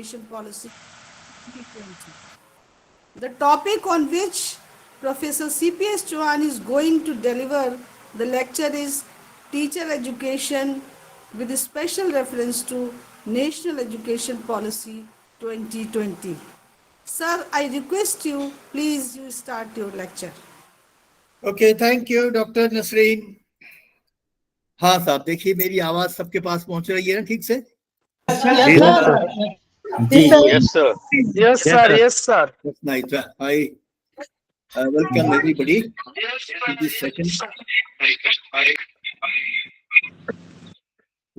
Education Policy 2020. The topic on which Professor C.P.S. Chauhan is going to deliver the lecture is Teacher Education with a special reference to National Education Policy 2020. Sir, I request you, please you start your lecture. Okay thank you doctor Nasreen. हाँ साहब, देखिए मेरी आवाज सबके पास पहुंच रही है ना ठीक से? जी Yes, sir. Yes, sir. Yes, sir. Nice. I welcome everybody to this session.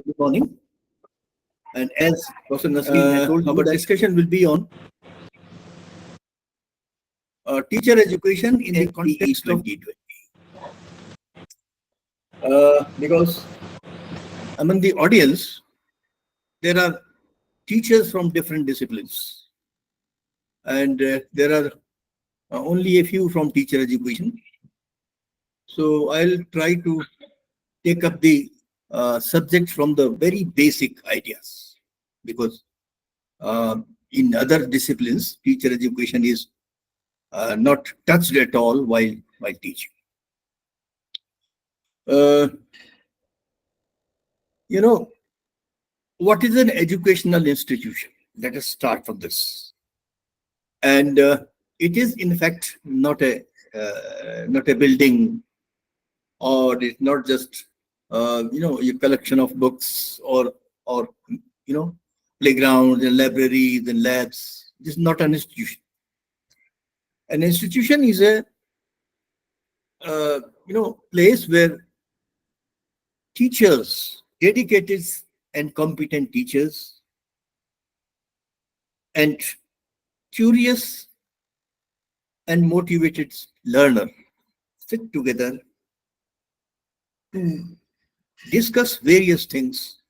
Good morning. And as Professor Nasreen had told you, our discussion will be on teacher education in the context of 2020. Because among the audience, there are teachers from different disciplines, and there are only a few from teacher education. So I'll try to take up the subject from the very basic ideas, because in other disciplines, teacher education is not touched at all while teaching. What is an educational institution? Let us start from this. And it is in fact not a building, or it's not just a collection of books or playgrounds and libraries and labs. This is not an institution. An institution is a place where teachers, dedicated and competent teachers, and curious and motivated learner sit together to discuss various things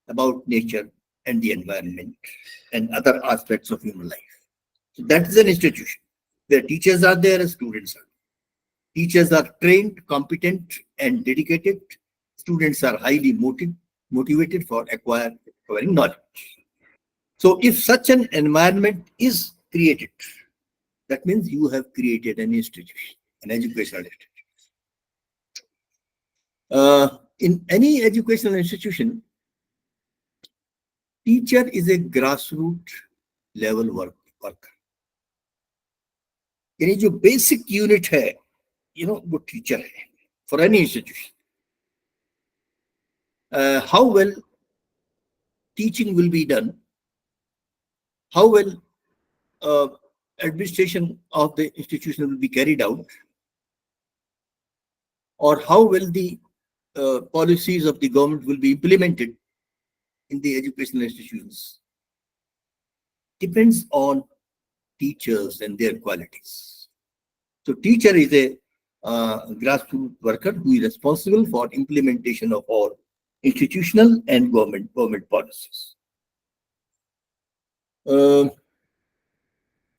about nature and the environment and other aspects of human life. So that is an institution where teachers are there and students are. Teachers are trained, competent, and dedicated. Students are highly motivated for acquiring knowledge. So if such an environment is created, that means you have created an institution, an educational institution. In any educational institution, teacher is a grassroots level worker. यानी जो basic unit है, वो teacher है for any institution. How well teaching will be done, how well administration of the institution will be carried out, or how well the policies of the government will be implemented in the educational institutions, depends on teachers and their qualities. So teacher is a grassroots worker who is responsible for implementation of all institutional and government policies.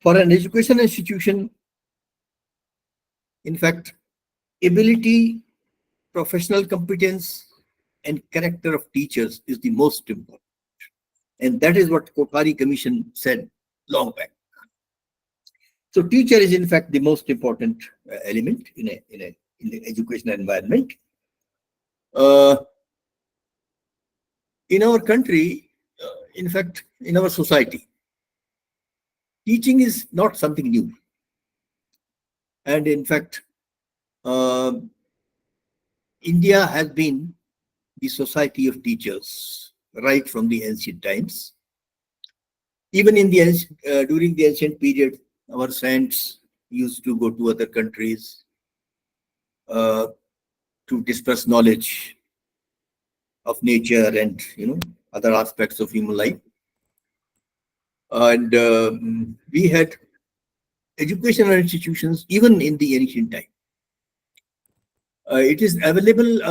For an educational institution, in fact, ability, professional competence, and character of teachers is the most important. And that is what Kothari Commission said long back. So teacher is in fact the most important element in the educational environment. In our country, in fact, in our society, teaching is not something new. And in fact, India has been the society of teachers right from the ancient times. Even in the during the ancient period, our saints used to go to other countries to disperse knowledge of nature and other aspects of human life. And we had educational institutions even in the ancient time. It is available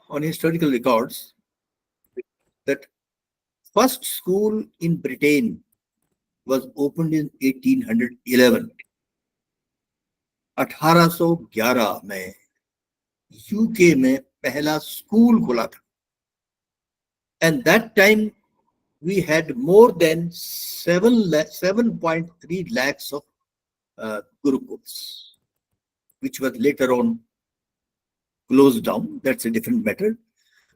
on historical records that first school in Britain was opened in 1811. 1811 में UK में पहला school खुला था. And that time we had more than 7.3 lakhs of Gurukuls, which was later on closed down. That's a different matter.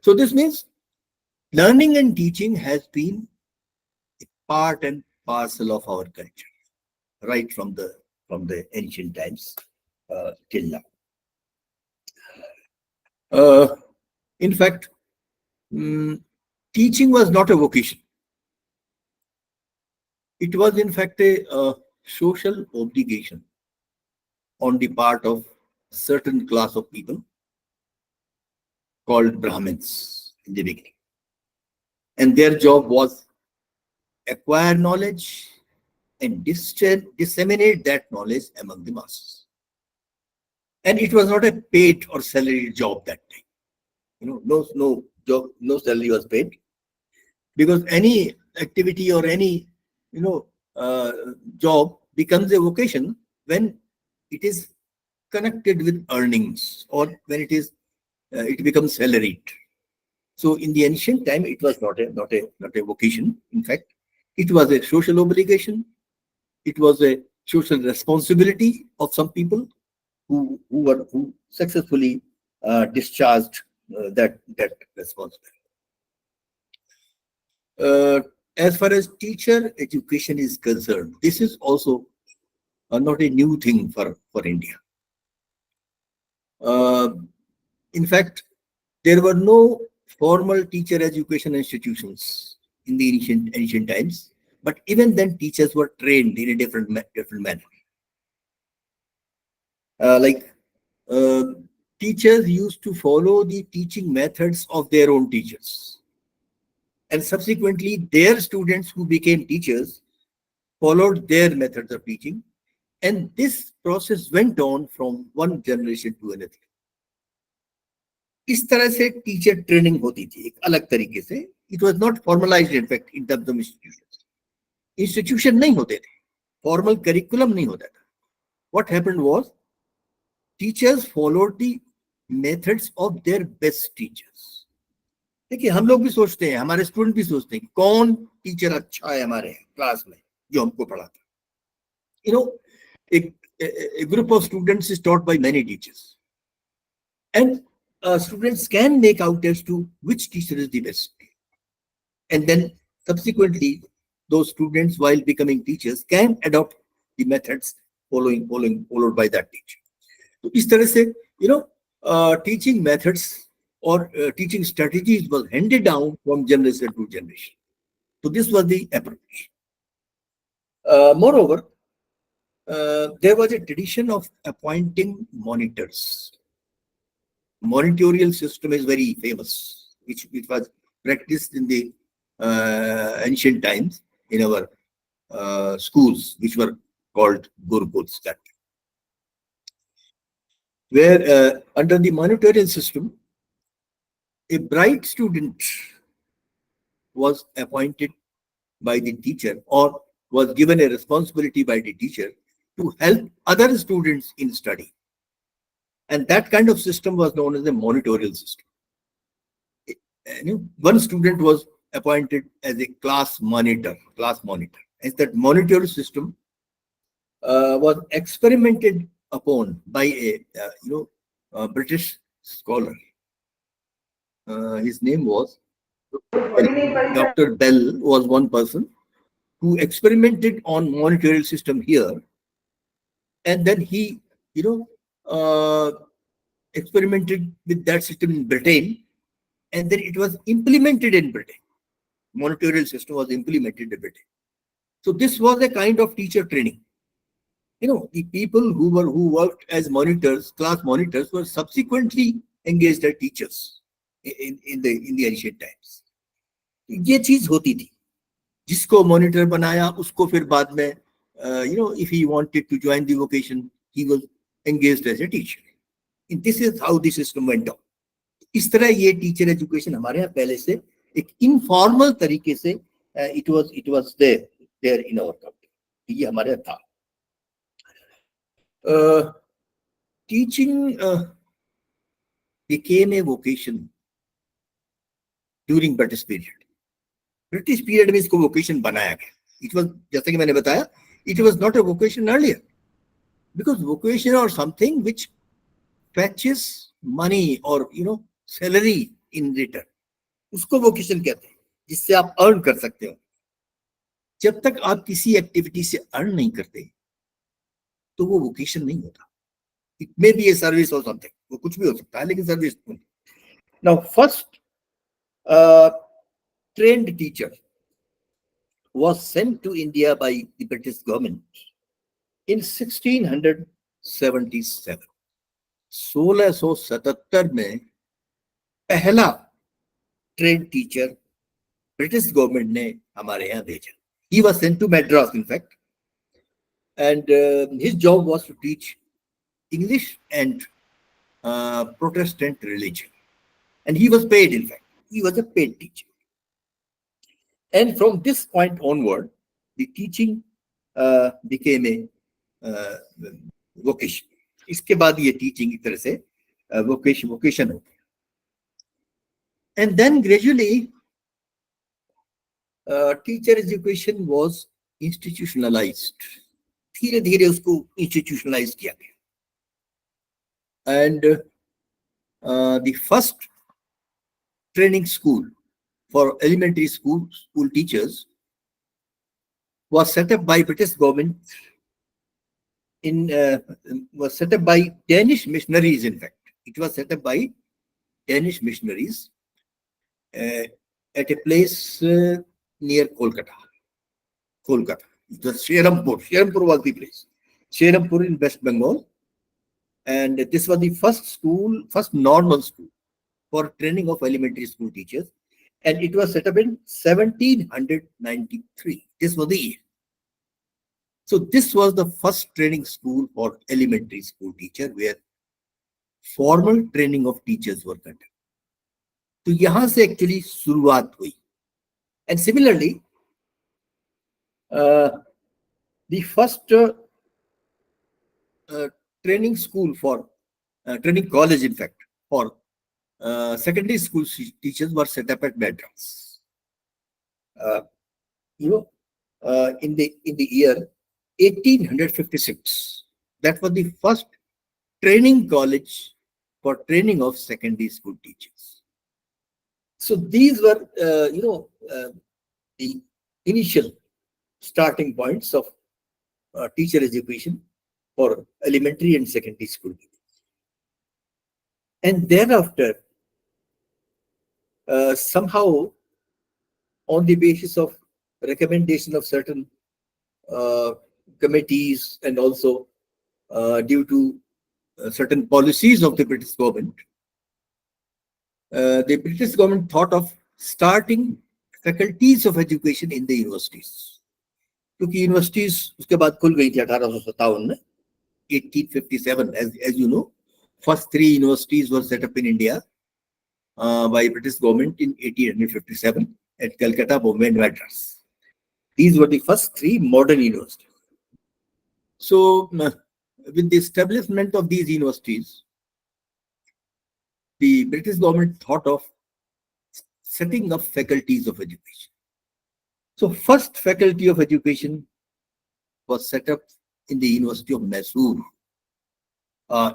So this means learning and teaching has been a part and parcel of our culture, right from the ancient times till now. In fact, teaching was not a vocation. It was in fact a social obligation on the part of certain class of people called Brahmins in the beginning. And their job was acquire knowledge and disseminate that knowledge among the masses. And it was not a paid or salaried job that time. No job, no salary was paid, because any activity or any job becomes a vocation when it is connected with earnings, or when it becomes salaried. So in the ancient time, it was not a vocation. In fact, it was a social obligation. It was a social responsibility of some people who successfully discharged that responsibility. As far as teacher education is concerned, this is also not a new thing for India. In fact, there were no formal teacher education institutions in the ancient times, but even then teachers were trained in a different manner. Teachers used to follow the teaching methods of their own teachers, and subsequently their students who became teachers followed their methods of teaching, and this process went on from one generation to another. इस तरह से teacher training होती थी एक अलग तरीके से. It was not formalised in fact in terms of institution नहीं होते थे, फॉर्मल करिकुलम नहीं होता था. What happened was teachers followed the methods of their best teachers. देखिए, हम लोग भी सोचते हैं, हमारे स्टूडेंट भी सोचते हैं कौन टीचर अच्छा है हमारे क्लास में जो हमको पढ़ाता है. A group of students is taught by many teachers, and students can make out as to which teacher is the best, and then subsequently those students, while becoming teachers, can adopt the methods followed by that teacher. So इस तरह से teaching methods or teaching strategies was handed down from generation to generation. So this was the approach. Moreover, there was a tradition of appointing monitors. Monitorial system is very famous, which was practiced in the ancient times in our schools, which were called Gurukuls, where under the monitorial system, a bright student was appointed by the teacher or was given a responsibility by the teacher to help other students in study. And that kind of system was known as the monitorial system. One student was appointed as a class monitor. And that monitorial system was experimented upon by a British scholar. His name was Dr. Bell was one person who experimented on monitorial system here, and then he experimented with that system in Britain, and then it was implemented in Britain. Monitorial system was implemented in Britain. So this was a kind of teacher training. The people who worked as monitors, class monitors, were subsequently engaged as teachers in the ancient times. ये चीज होती थी. जिसको monitor बनाया उसको फिर बाद में if he wanted to join the vocation, he was engaged as a teacher. And this is how the system went on. इस तरह ये टीचर एजुकेशन हमारे यहाँ पहले से एक इनफॉर्मल तरीके से it was there in our country. ये हमारे यहाँ था. Teaching became a vocation during British period. British period में इसको वोकेशन बनाया गया. इट वाज, जैसा कि मैंने बताया, it was not a vocation earlier, because vocation और something which fetches money or salary in return, उसको वोकेशन कहते हैं, जिससे आप अर्न कर सकते हो. जब तक आप किसी एक्टिविटी से अर्न नहीं करते तो वो वोकेशन नहीं होता. It may be a service और समथिंग, वो कुछ भी हो सकता है, लेकिन सर्विस नहीं. Now first trained teacher was sent to India by the British government in 1677. 1677 में पहला ट्रेन टीचर ब्रिटिश गवर्नमेंट ने हमारे यहाँ भेजा. He was sent to Madras, in fact, and his job was to teach English and Protestant religion, and he was paid. In fact, he was a paid teacher. And from this point onward, the teaching became a vocation. इसके बाद ये teaching एक तरह से vocation हो गया. And then gradually, teacher education was institutionalized. धीरे धीरे उसको institutionalize किया गया. And the first training school for elementary school teachers was set up by British government was set up by Danish missionaries. In fact, it was set up by Danish missionaries at a place near Kolkata. It was Serampur. Serampur was the place. Serampur in West Bengal. And this was the first normal school for training of elementary school teachers. And it was set up in 1793. This was the year. So this was the first training school for elementary school teacher where formal training of teachers were conducted. तो यहाँ से actually शुरुआत हुई. And similarly, the first training school for training college, in fact, for secondary school teachers were set up at Madras. In the year 1856, that was the first training college for training of secondary school teachers. So these were, the initial starting points of teacher education for elementary and secondary school teachers. And thereafter, somehow, on the basis of recommendation of certain committees and also due to certain policies of the British government, the British government thought of starting faculties of education in the universities. क्योंकि universities उसके बाद खुल गई थी 1857 में, 1857, as you know. First 3 universities were set up in India by British government in 1857 at Calcutta, Bombay, and Madras. These were the first 3 modern universities. So, with the establishment of these universities, the British government thought of setting up faculties of education. So, first faculty of education was set up in the University of Mysore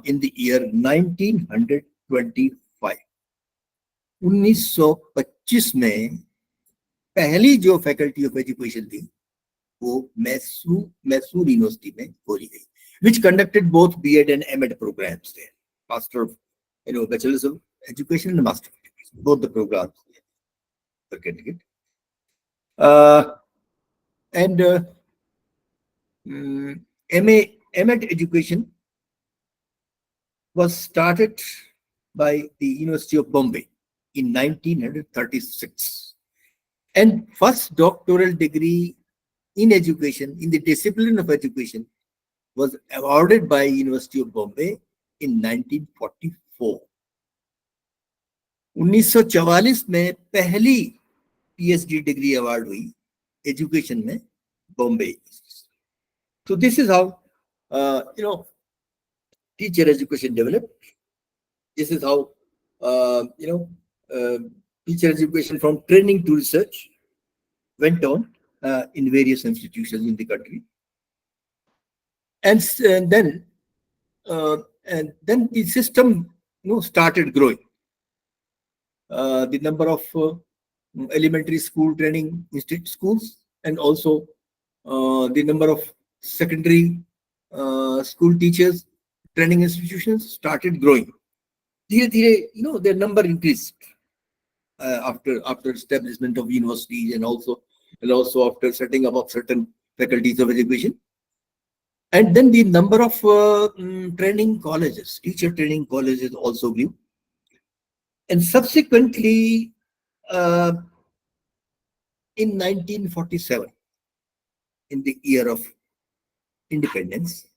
in the year 1925. 1925 में पहली जो faculty of education थी वो Mysore university में खोली गई, which conducted both B.Ed and M.Ed programs there. Master of, Bachelor's of Education and Master of Education, both the programs were conducted. And M.Ed education was started by the University of Bombay in 1936. And first doctoral degree in education, in the discipline of education, was awarded by University of Bombay in 1944. 1944 में पहली PhD degree award हुई education में Bombay. So this is how teacher education developed. This is how teacher education from training to research went on in various institutions in the country. And then the system, started growing. The number of elementary school training schools, and also the number of secondary school teachers training institutions started growing. Dhire dhire, their number increased after establishment of universities, and also after setting up of certain faculties of education. And then the number of training colleges, teacher training colleges also grew. And subsequently, in 1947, in the year of independence,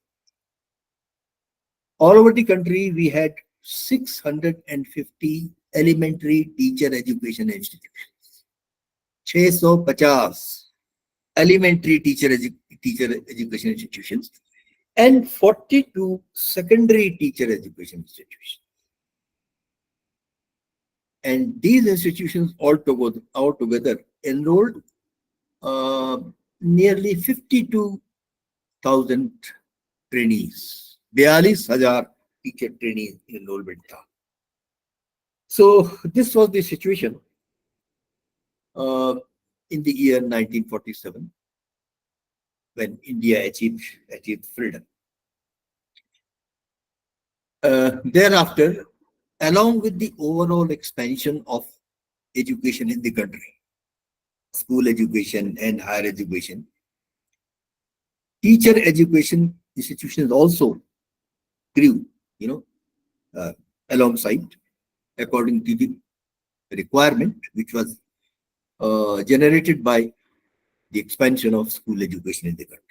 all over the country, we had 650 elementary teacher education institutions. 650 elementary teacher education institutions, and 42 secondary teacher education institutions. And these institutions altogether enrolled nearly 52,000 trainees. 42,000 teacher trainees enrollment tha. So this was the situation in the year 1947, when India achieved freedom. Thereafter, along with the overall expansion of education in the country, school education and higher education, teacher education institutions also grew, alongside, according to the requirement which was generated by the expansion of school education in the country.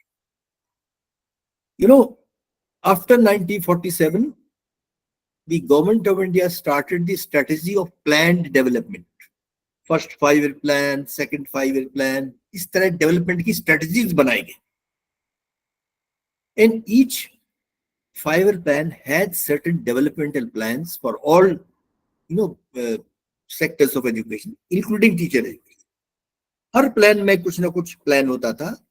After 1947, the government of India started the strategy of planned development. First 5-year plan, second 5-year plan, इस तरह development की strategies बनाई गई. And each 5-year plan had certain developmental plans for all, sectors of education, including teacher education. Her plan में कुछ ना कुछ plan होता था,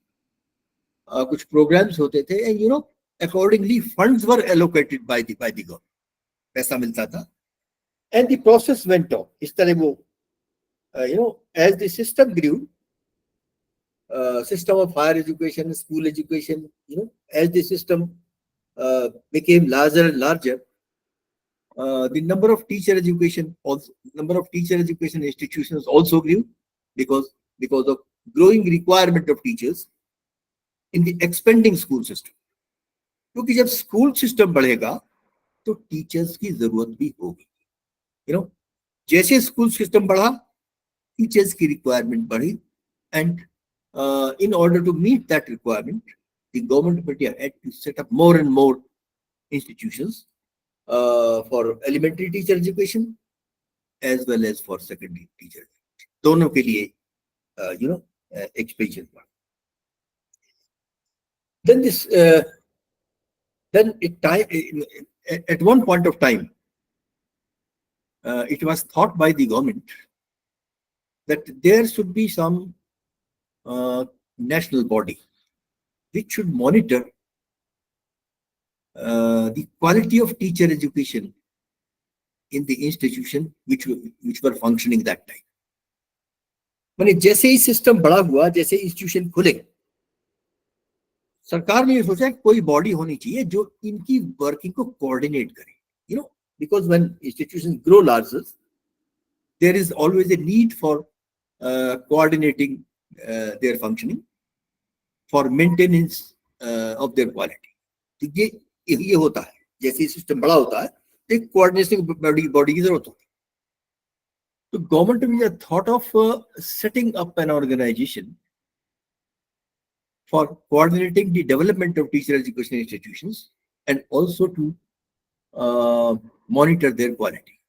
कुछ प्रोग्राम्स होते थे, and accordingly funds were allocated by the government. पैसा मिलता था, and the process went on. इस तरह वो, as the system grew, system of higher education, school education, as the system became larger and larger, the number of teacher education institutions also grew, because of growing requirement of teachers in the expanding school system. क्योंकि जब school system बढ़ेगा तो teachers की जरूरत भी होगी. जैसे school system बढ़ा, टीचर्स की रिक्वायरमेंट बढ़ी, and in order to meet that requirement, the government of India had to set up more and more institutions for elementary teacher education as well as for secondary teacher education. दोनों के लिए expansion बढ़ा. Then at one point of time, it was thought by the government that there should be some national body which should monitor the quality of teacher education in the institution which were functioning that time. माने जैसे ही system बड़ा हुआ, जैसे institution खुले, सरकार ने ये सोचा कोई बॉडी होनी चाहिए जो इनकी वर्किंग को कोऑर्डिनेट करे. Because when institutions grow larger, there is always a need for coordinating their functioning, for maintenance of their quality. तो ये होता है, जैसे सिस्टम बड़ा होता है, एक कोऑर्डिनेशन बॉडी की जरूरत होती है. तो government of India thought of setting up an organization for coordinating the development of teacher education institutions and also to monitor their quality.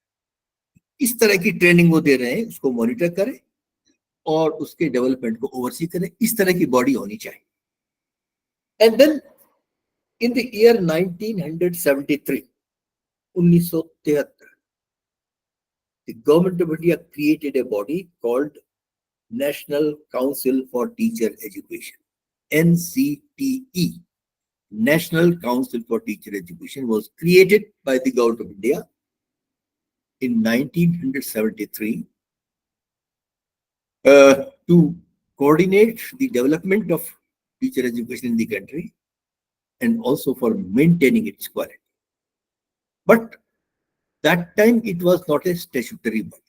इस तरह की ट्रेनिंग वो दे रहे हैं, उसको मॉनिटर करें और उसके डेवलपमेंट को ओवरसी करें, इस तरह की बॉडी होनी चाहिए. And then in the year 1973, 1973, the government of India created a body called National Council for Teacher Education, NCTE. National Council for Teacher Education was created by the Government of India in 1973 to coordinate the development of teacher education in the country and also for maintaining its quality. But that time it was not a statutory body.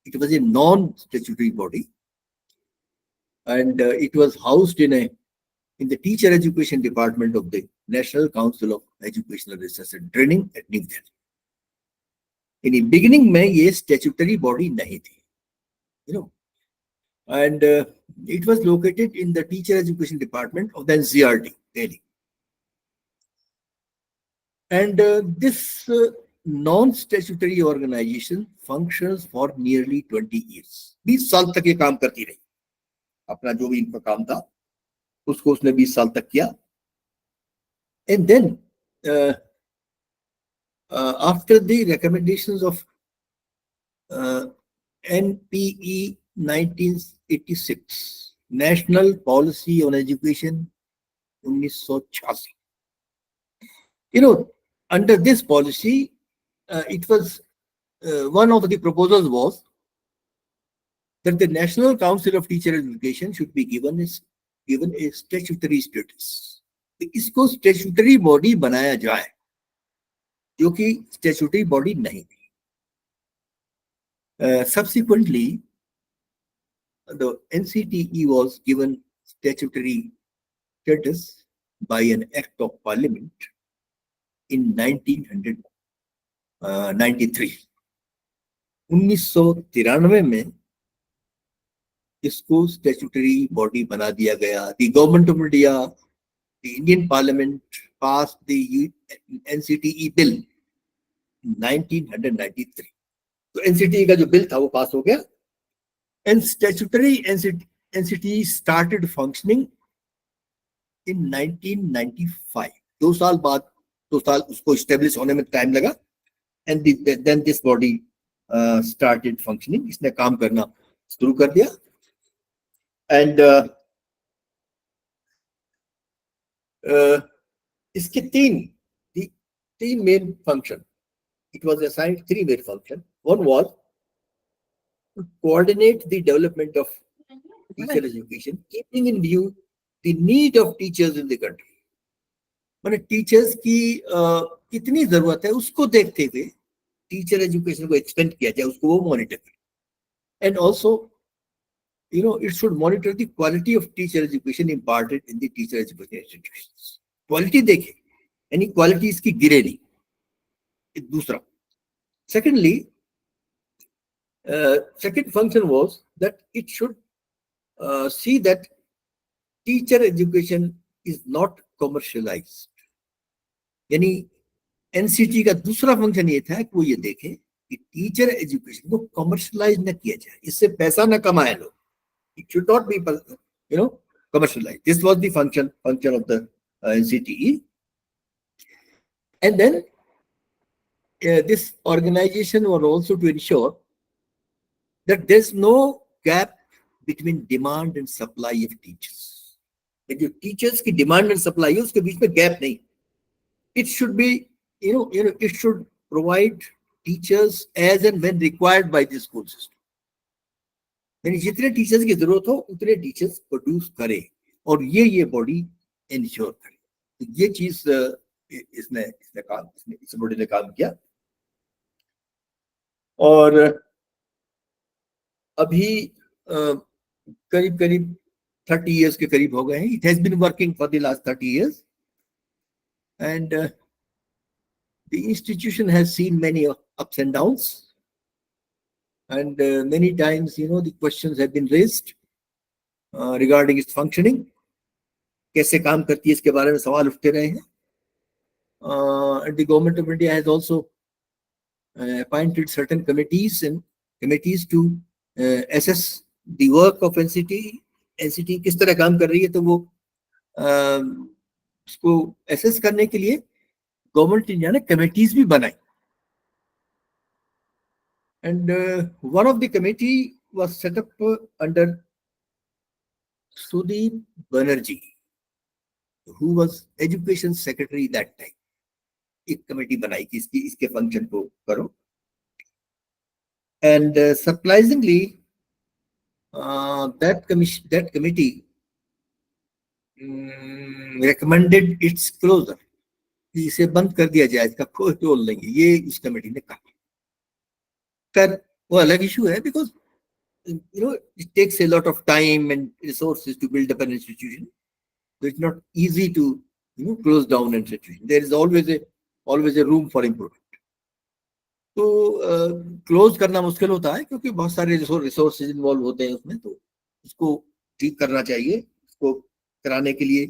It was a non-statutory body, and it was housed in the teacher education department of the National Council of Educational Research and Training at New Delhi. In the beginning में ये statutory body नहीं थी, and it was located in the teacher education department of the NCERT, Delhi. And this non-statutory organization functions for nearly 20 years. 20 साल तक ये काम करती रही. अपना जो भी इनका काम था उसको उसने 20 साल तक किया. And then after the recommendations of NPE 1986, National Policy on Education 1986. Under this policy, it was one of the proposals was that the National Council of Teacher Education should be given a statutory status. इसको statutory body बनाया जाए, जो कि statutory body नहीं थी. Subsequently, the NCTE was given statutory status by an act of parliament in 1993. 1993 में इसको statutory body बना दिया गया. The Government of India, the Indian Parliament passed the NCTE bill in 1993. तो NCTE का जो बिल था वो पास हो गया. And statutory NCTE started functioning in 1995. 2 साल बाद, 2 साल उसको establish होने में time लगा. And then this body started functioning. इसने काम करना शुरू कर दिया. And इसके तीन main function. It was assigned 3 main function. One was to coordinate the development of teacher education, keeping in view the need of teachers in the country. माने teachers की कितनी जरूरत है उसको देखते हुए टीचर एजुकेशन को एक्सपेंड किया जाए, उसको वो मॉनिटर करे. And also it should monitor the quality of teacher education imparted in the teacher education institutions. Quality देखे, यानी quality इसकी गिरे नहीं. दूसरा, secondly, second function was that it should see that teacher education is not commercialized. यानी NCT का दूसरा function ये था कि वो ये देखे कि टीचर एजुकेशन को कमर्शलाइज न किया जाए, इससे पैसा न कमाए लोग. It should not be commercialized. This was the function of the NCTE. And then this organization was also to ensure that there's no gap between demand and supply of teachers. That your teachers की demand and supply है उसके बीच में gap नहीं. It should be, it should provide teachers as and when required by the school system. यानी जितने teachers की जरूरत हो उतने टीचर्स प्रोड्यूस करे और ये बॉडी इंश्योर करे. तो ये चीज इस बॉडी ने काम किया. और अभी करीब 30 years के करीब हो गए हैं. It has been working for the last 30 years, and the institution has seen many ups and downs. And many times, the questions have been raised regarding its functioning. कैसे काम करती है इसके बारे में सवाल उठते रहे हैं. And the Government of India has also appointed certain committees to assess the work of NCT. NCT किस तरह काम कर रही है, तो वो उसको assess करने के लिए Government India ने committees भी बनाई. And one of the committee was set up under Sudeep Banerjee, who was education secretary that time, एक कमेटी बनाई कि इसके फंक्शन को करो. And surprisingly, that committee recommended its closure. कि इसे बंद कर दिया जाए, इसका कोई रोल नहीं है, ये इस कमेटी ने कहा. खैर वो अलग इशू है, because it takes a lot of time and resources to build up an institution. So it's not easy to close down an institution. There is always a room for improvement. तो close करना मुश्किल होता है क्योंकि बहुत सारे resources involve होते हैं उसमें, तो उसको ठीक करना चाहिए. उसको कराने के लिए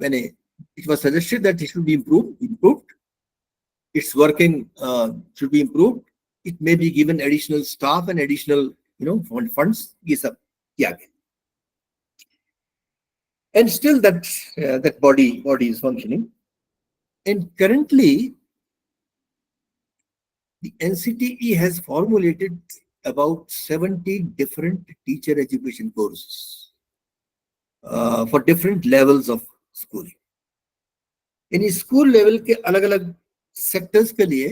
मैंने it was suggested that it should be improved. Its working should be improved. It may be given additional staff and additional funds. ये सब किया गया. And still that body is functioning. And currently the NCTE has formulated about 70 different teacher education courses for different levels of schooling. यानी school level के अलग अलग sectors के लिए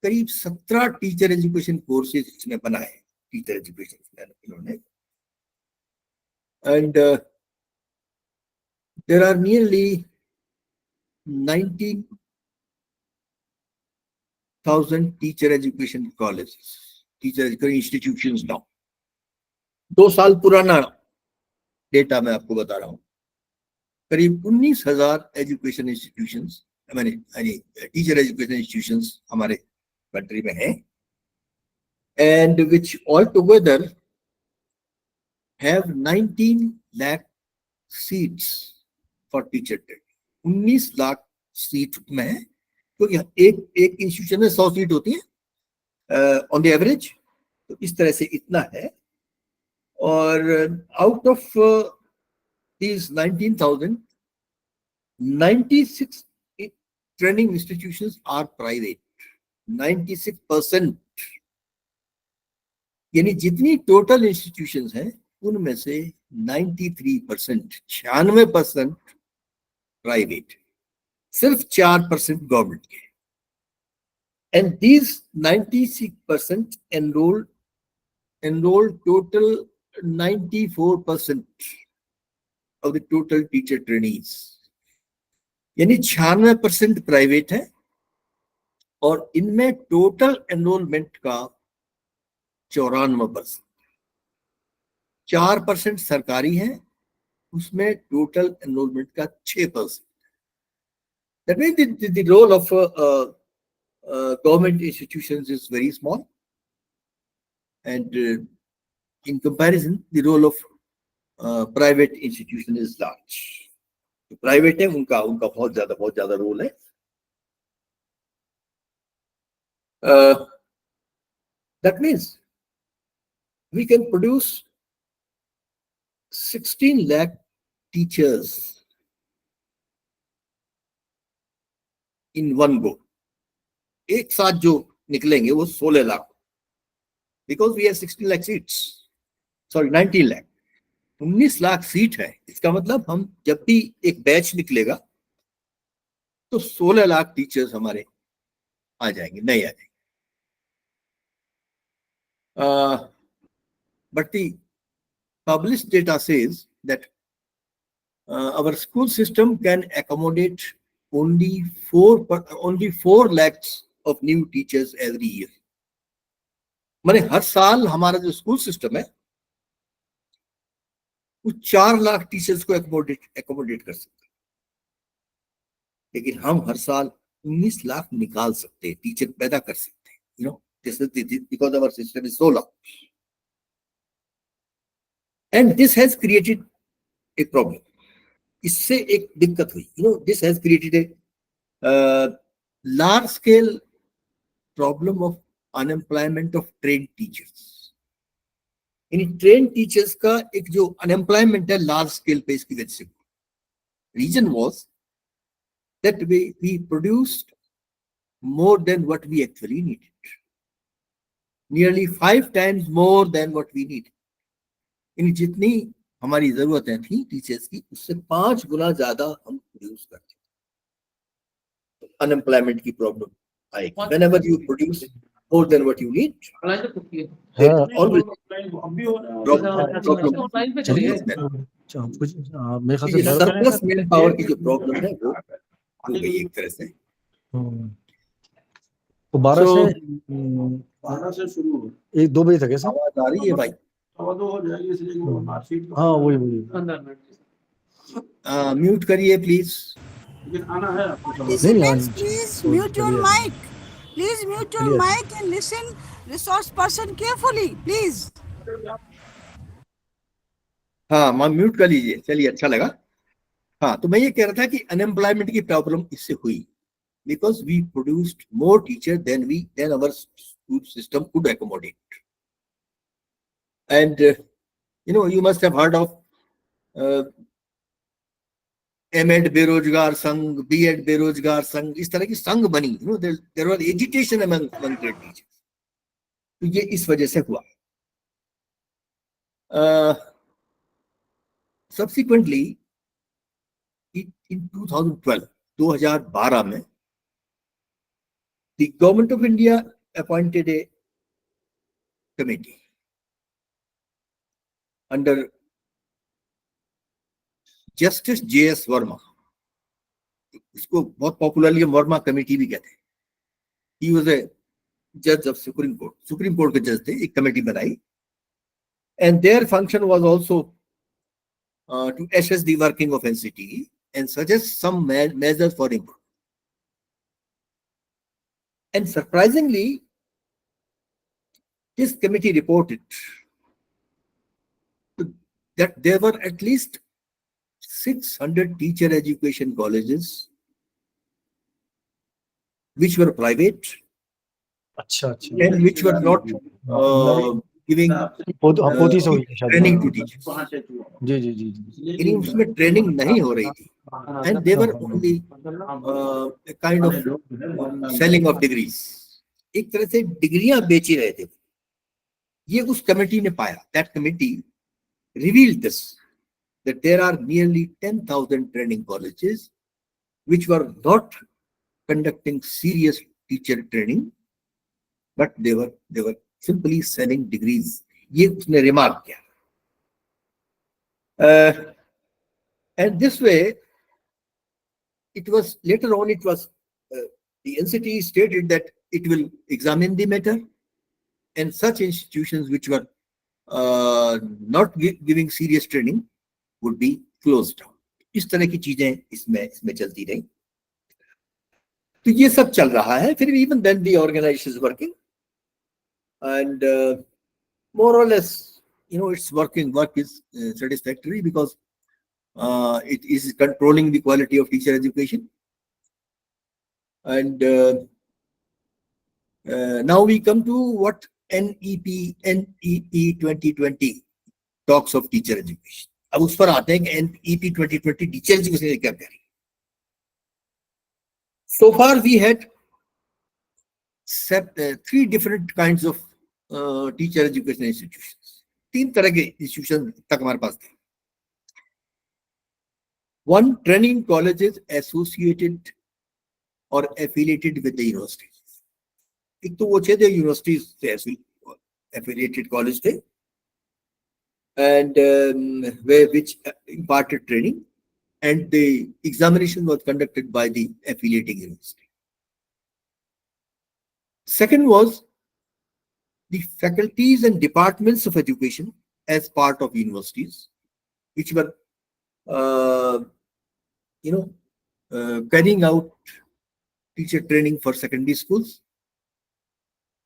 करीब 17 टीचर एजुकेशन कोर्सेज इसने बनाए, टीचर एजुकेशन इन्होंने. And there are nearly 19,000 teacher education colleges, teacher education institutions now. 2 साल पुराना डेटा मैं आपको बता रहा हूं. करीब 19,000 education institutions, teacher education institutions हमारे कंट्री में हैं, and which all together have 19 lakh seats for teacher training. 19 lakh seat में, क्योंकि एक इंस्टीट्यूशन में 100 सीट होती है ऑन द एवरेज, तो इस तरह से इतना है. और out of these 19,000, 96 training institutions are private. 96%. यानी जितनी टोटल इंस्टीट्यूशंस हैं उनमें से 93%, 96% प्राइवेट, सिर्फ 4% गवर्नमेंट के. And these 96% enrolled total 94% of the total teacher trainees. यानी 96% प्राइवेट है और इनमें टोटल एनरोलमेंट का 94%. 4% सरकारी है, उसमें टोटल एनरोलमेंट का 6%. That means the role of government institutions is very small, and in comparison the role of private institution is large. तो प्राइवेट है उनका बहुत ज्यादा रोल है. That means we can produce 16 lakh teachers in one go. एक साथ जो निकलेंगे वो 16 lakh, because we have 16 lakh seats. Sorry, 19 lakh. 19 lakh seat है. इसका मतलब हम जब भी एक बैच निकलेगा तो 16 लाख टीचर्स हमारे आ जाएंगे, नहीं आ जाएंगे. But the published data says that our school system can accommodate only 4 lakhs of new teachers every year. माने हर साल हमारा जो स्कूल सिस्टम है वो 4 लाख टीचर्स को एकोमोडेट कर सकते हैं, लेकिन हम हर साल 19 लाख निकाल सकते हैं, टीचर पैदा कर सकते हैं. This is because our system is so long, and this has created a problem. इससे एक दिक्कत हुई. This has created a large scale problem of unemployment of trained teachers. In train teachers का एक जो अनएम्प्लॉयमेंट है लार्ज स्केल पे, इसकी वजह से reason was that we produced more than what we actually needed, nearly 5 times more than what we need. इन जितनी हमारी जरूरतें थी टीचर्स की, उससे 5 गुना ज्यादा हम प्रोड्यूस करते। अनएम्प्लॉयमेंट की प्रॉब्लम आएगी। Whenever you produce more than what you need, there will always problem. चलिए मेरे ख्याल से ये सरप्लस मैन पावर की जो प्रॉब्लम है वो हो गई एक तरह से। तो 12 So, से 12 से शुरू 1-2 बजे तक है सर? आवाज आ रही है भाई? 2 हो जाएगी, इसलिए वो मार्कशीट हाँ वही म्यूट करिए प्लीज। लेकिन आना है आपको। Participants, please तो mute your चलिए। mic. Please mute your चलिए। mic and listen resource person carefully, please. हाँ म्यूट कर लीजिए। चलिए, अच्छा लगा। हाँ, तो मैं ये कह रहा था कि अनएम्प्लॉयमेंट की प्रॉब्लम इससे हुई because we produced more teacher than our school system could accommodate. And you must have heard of MEd बेरोजगार संघ, बीएड बेरोजगार संघ, इस तरह की संघ बनी। There was agitation among grade teachers. तो ये इस वजह से हुआ। सब्सिक्वेंटली इन 2012 में the government of India appointed A committee under justice JS Verma. इसको बहुत पॉपुलरली हम वर्मा कमेटी भी कहते हैं। ही वाज ए जज ऑफ सुप्रीम कोर्ट के जज थे। एक कमेटी बनाई and their function was also to assess the working of NCTE and suggest some measures for improvement. And surprisingly, this committee reported that there were at least 600 teacher education colleges which were private अच्छा and which were not giving पोती से हुई है शायद। training to teachers. जी यानी उसमें training नहीं हो रही थी and they were only a kind of selling of degrees. एक तरह से डिग्रियां बेची रहे थे। ये उस कमेटी ने पाया। That committee revealed this, that there are nearly 10,000 training colleges which were not conducting serious teacher training, but they were simply selling degrees. ये उसने रिमार्क किया। And this way, it was later on, it was the NCTE stated that it will examine the matter, and such institutions which were not giving serious training would be closed down. इस तरह की चीजें इसमें चलती रही। तो ये सब चल रहा है। फिर even then the organization is working, and more or less, its work is satisfactory because it is controlling the quality of teacher education. And now we come to what NEP 2020 talks of teacher education. अब उस पर आते हैं कि NEP 2020 teacher education क्या कह रही है। So far we had 3 different kinds of teacher education institutions. 3 तरह के institutions तक हमारे पास थे। 1, training colleges associated or affiliated with the universities. एक तो वो थे जो यूनिवर्सिटीज से affiliated college थे, and which imparted training, and the examination was conducted by the affiliating university. Second was the faculties and departments of education as part of universities, which were carrying out teacher training for secondary schools,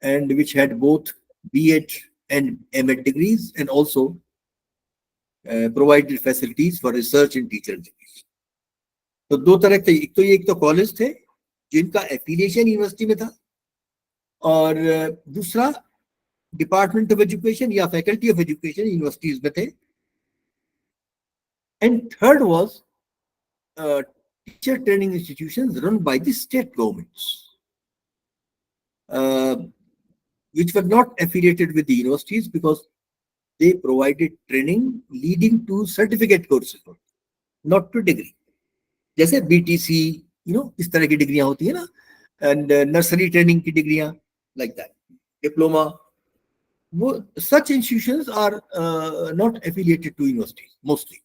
and which had both B.Ed and M.Ed degrees, and also provided facilities for research in teacher education. तो 2 तरह के, एक तो college थे जिनका affiliation university में था, और दूसरा डिपार्टमेंट ऑफ एजुकेशन या फैकल्टी ऑफ एजुकेशन यूनिवर्सिटीज में थे, and third was teacher training institutions run by the state governments, which were not affiliated with the universities because they provided training leading to certificate courses, not to degree. जैसे BTC, इस तरह की डिग्रियां होती है ना, and nursery training की डिग्रियां, like that, diploma. Such institutions are not affiliated to universities mostly.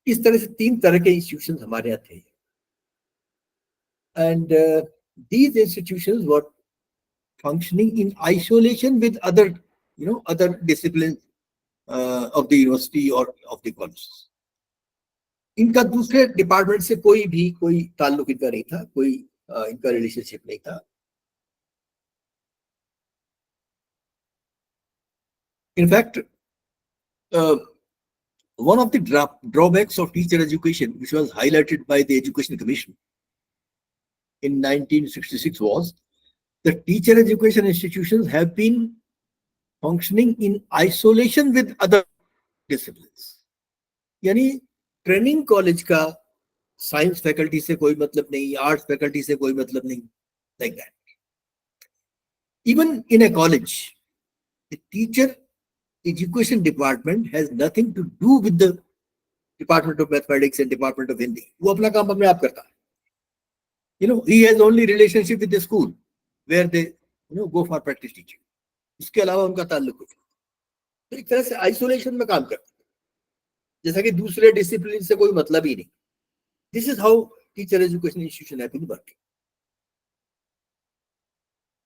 इस तरह से 3 तरह के institutions हमारे यहाँ थे, and these institutions were functioning in isolation with other disciplines of the university or of the colleges. इनका दूसरे डिपार्टमेंट से कोई ताल्लुक इनका नहीं था, कोई इनका रिलेशनशिप नहीं था. In fact, one of the drawbacks of teacher education, which was highlighted by the Education Commission in 1966, was that teacher education institutions have been functioning in isolation with other disciplines. यानी training college का science faculty से कोई मतलब नहीं, arts faculty से कोई मतलब नहीं, like that. Even in a college, the teacher education department has nothing to do with the Department of Mathematics and Department of Hindi. वो अपना काम अपने आप करता है. He has only relationship with the school where they go for practice teaching. इसके अलावा उनका ताल्लुक कुछ नहीं. तो एक तरह से आइसोलेशन में काम करता है, जैसा कि दूसरे डिसिप्लिन से कोई मतलब ही नहीं. This is how teacher education institution have been working.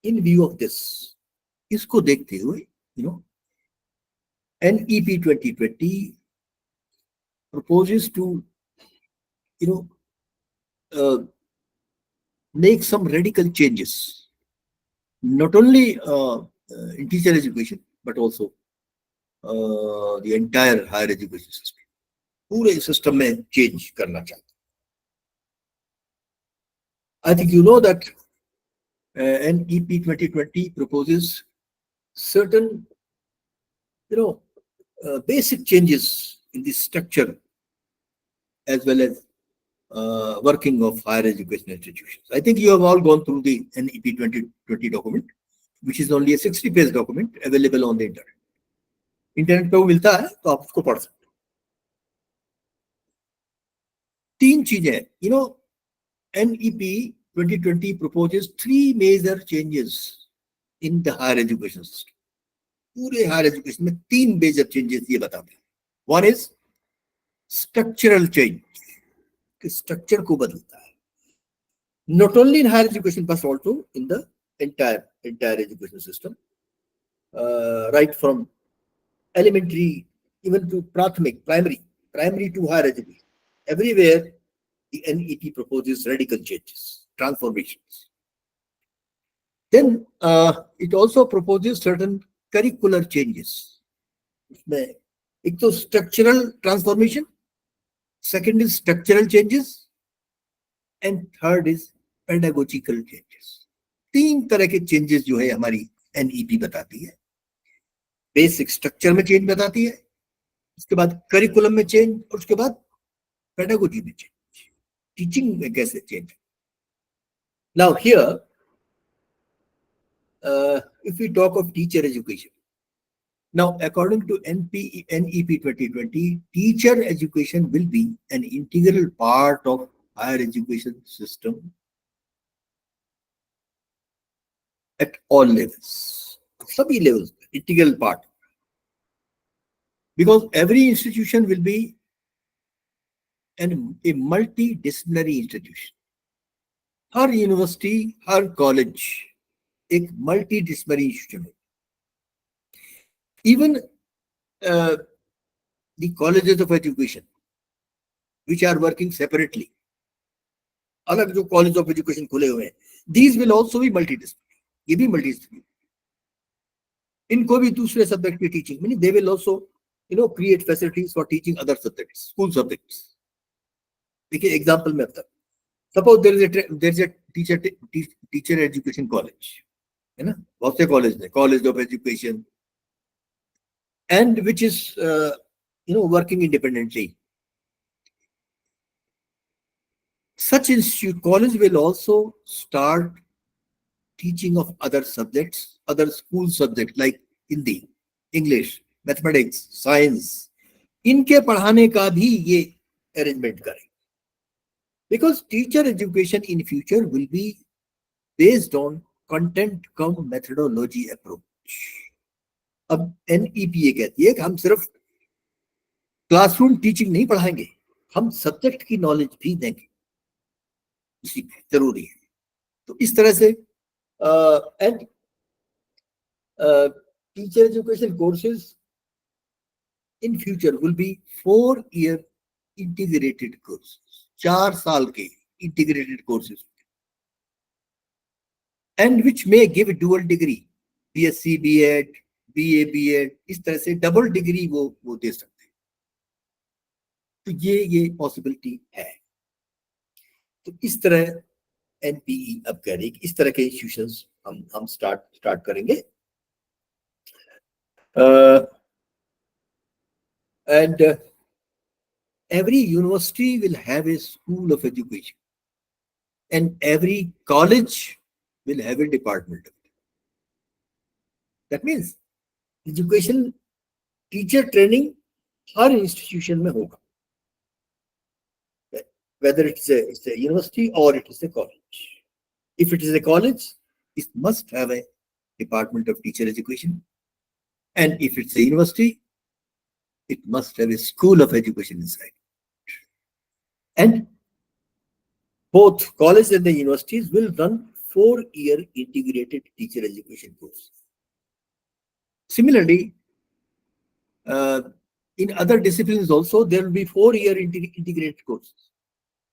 In view of this, इसको देखते हुए, NEP 2020 proposes to, make some radical changes, not only in teacher education, but also the entire higher education system. पूरे system में change करना चाहते. I think you know that NEP 2020 proposes certain, basic changes in the structure as well as working of higher education institutions. I think you have all gone through the NEP 2020 document, which is only a 60-page document available on the internet. Internet पे वो मिलता है, तो आप उसको पढ़ सकते हो. 3 चीजें, NEP 2020 proposes 3 major changes in the higher education system. पूरे हायर एजुकेशन में 3 मेजर चेंजेस ये बताते हैं. One is structural change, कि स्ट्रक्चर को बदलता है, not only in higher education but also in the entire education system, right from elementary even to primary to higher education. Everywhere the NEP proposes radical changes, transformations. Then it also proposes certain curricular changes. उसमें एक तो structural transformation, second is structural changes, and third is pedagogical changes. 3 तरह के changes जो है हमारी NEP बताती है. बेसिक स्ट्रक्चर में चेंज बताती है, उसके बाद करिकुलम में चेंज, और उसके बाद पेडागोजी में चेंज, टीचिंग में कैसे change. Now here if we talk of teacher education, now according to NEP 2020, teacher education will be an integral part of higher education system at all levels, सभी levels, integral part, because every institution will be a multidisciplinary institution. Her university, her college एक multidisciplinary institution है. Even the colleges of education which are working separately, अलग जो college of education खुले हुए हैं, these will also be multidisciplinary. ये भी multidisciplinary. इनको भी दूसरे सब्जेक्ट की teaching, meaning they will also create facilities for teaching other subjects, school subjects. देखिए एग्जांपल में अब तक, suppose there is a teacher education college, है ना, बहुत से कॉलेज हैं, college of education, and which is working independently. Such institute college will also start teaching of other subjects, other school subjects like Hindi, English, mathematics, science, इनके पढ़ाने का भी ये अरेंजमेंट करें, because teacher education in future will be based on content come methodology approach. अब NEPA कहती है कि हम सिर्फ क्लासरूम टीचिंग नहीं पढ़ाएंगे, हम सब्जेक्ट की नॉलेज भी देंगे, इसी जरूरी है। तो इस तरह से and teacher education courses in future will be 4-year integrated courses, 4 साल के integrated courses, and which may give dual degree, BSc B.Ed, BA B.Ed, इस तरह से डबल डिग्री वो दे सकते हैं। तो ये पॉसिबिलिटी है। तो इस तरह NPE अब कह रही है कि इस तरह के इंस्टीट्यूशंस हम स्टार्ट करेंगे। And every university will have a school of education and every college will have a department. That means education teacher training her institution में होगा, whether it's a university or it is a college. If it is a college, it must have a department of teacher education, and if it's a university, it must have a school of education inside. And both colleges and the universities will run 4-year integrated teacher education course. Similarly, in other disciplines also there will be 4-year integrated courses.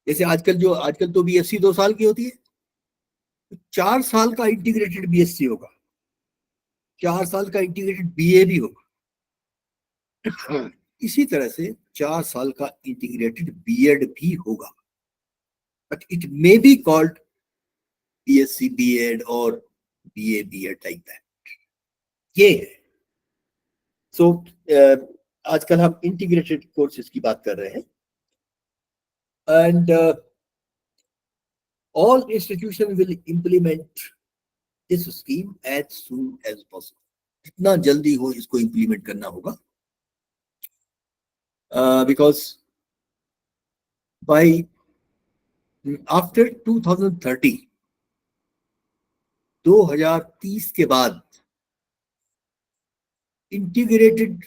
जैसे आजकल तो BSc 2 साल की होती है, 4 साल का integrated BSc होगा, 4 साल का इंटीग्रेटेड BA भी होगा, इसी तरह से 4 साल का इंटीग्रेटेड B.Ed भी होगा, but it may be called BSc B.Ed or BA B.Ed like that. ये है। So आजकल हम इंटीग्रेटेड कोर्सेज की बात कर रहे हैं, and all institutions will implement this scheme as soon as possible. जितना जल्दी हो इसको implement करना होगा, because by after 2030 2030 के बाद integrated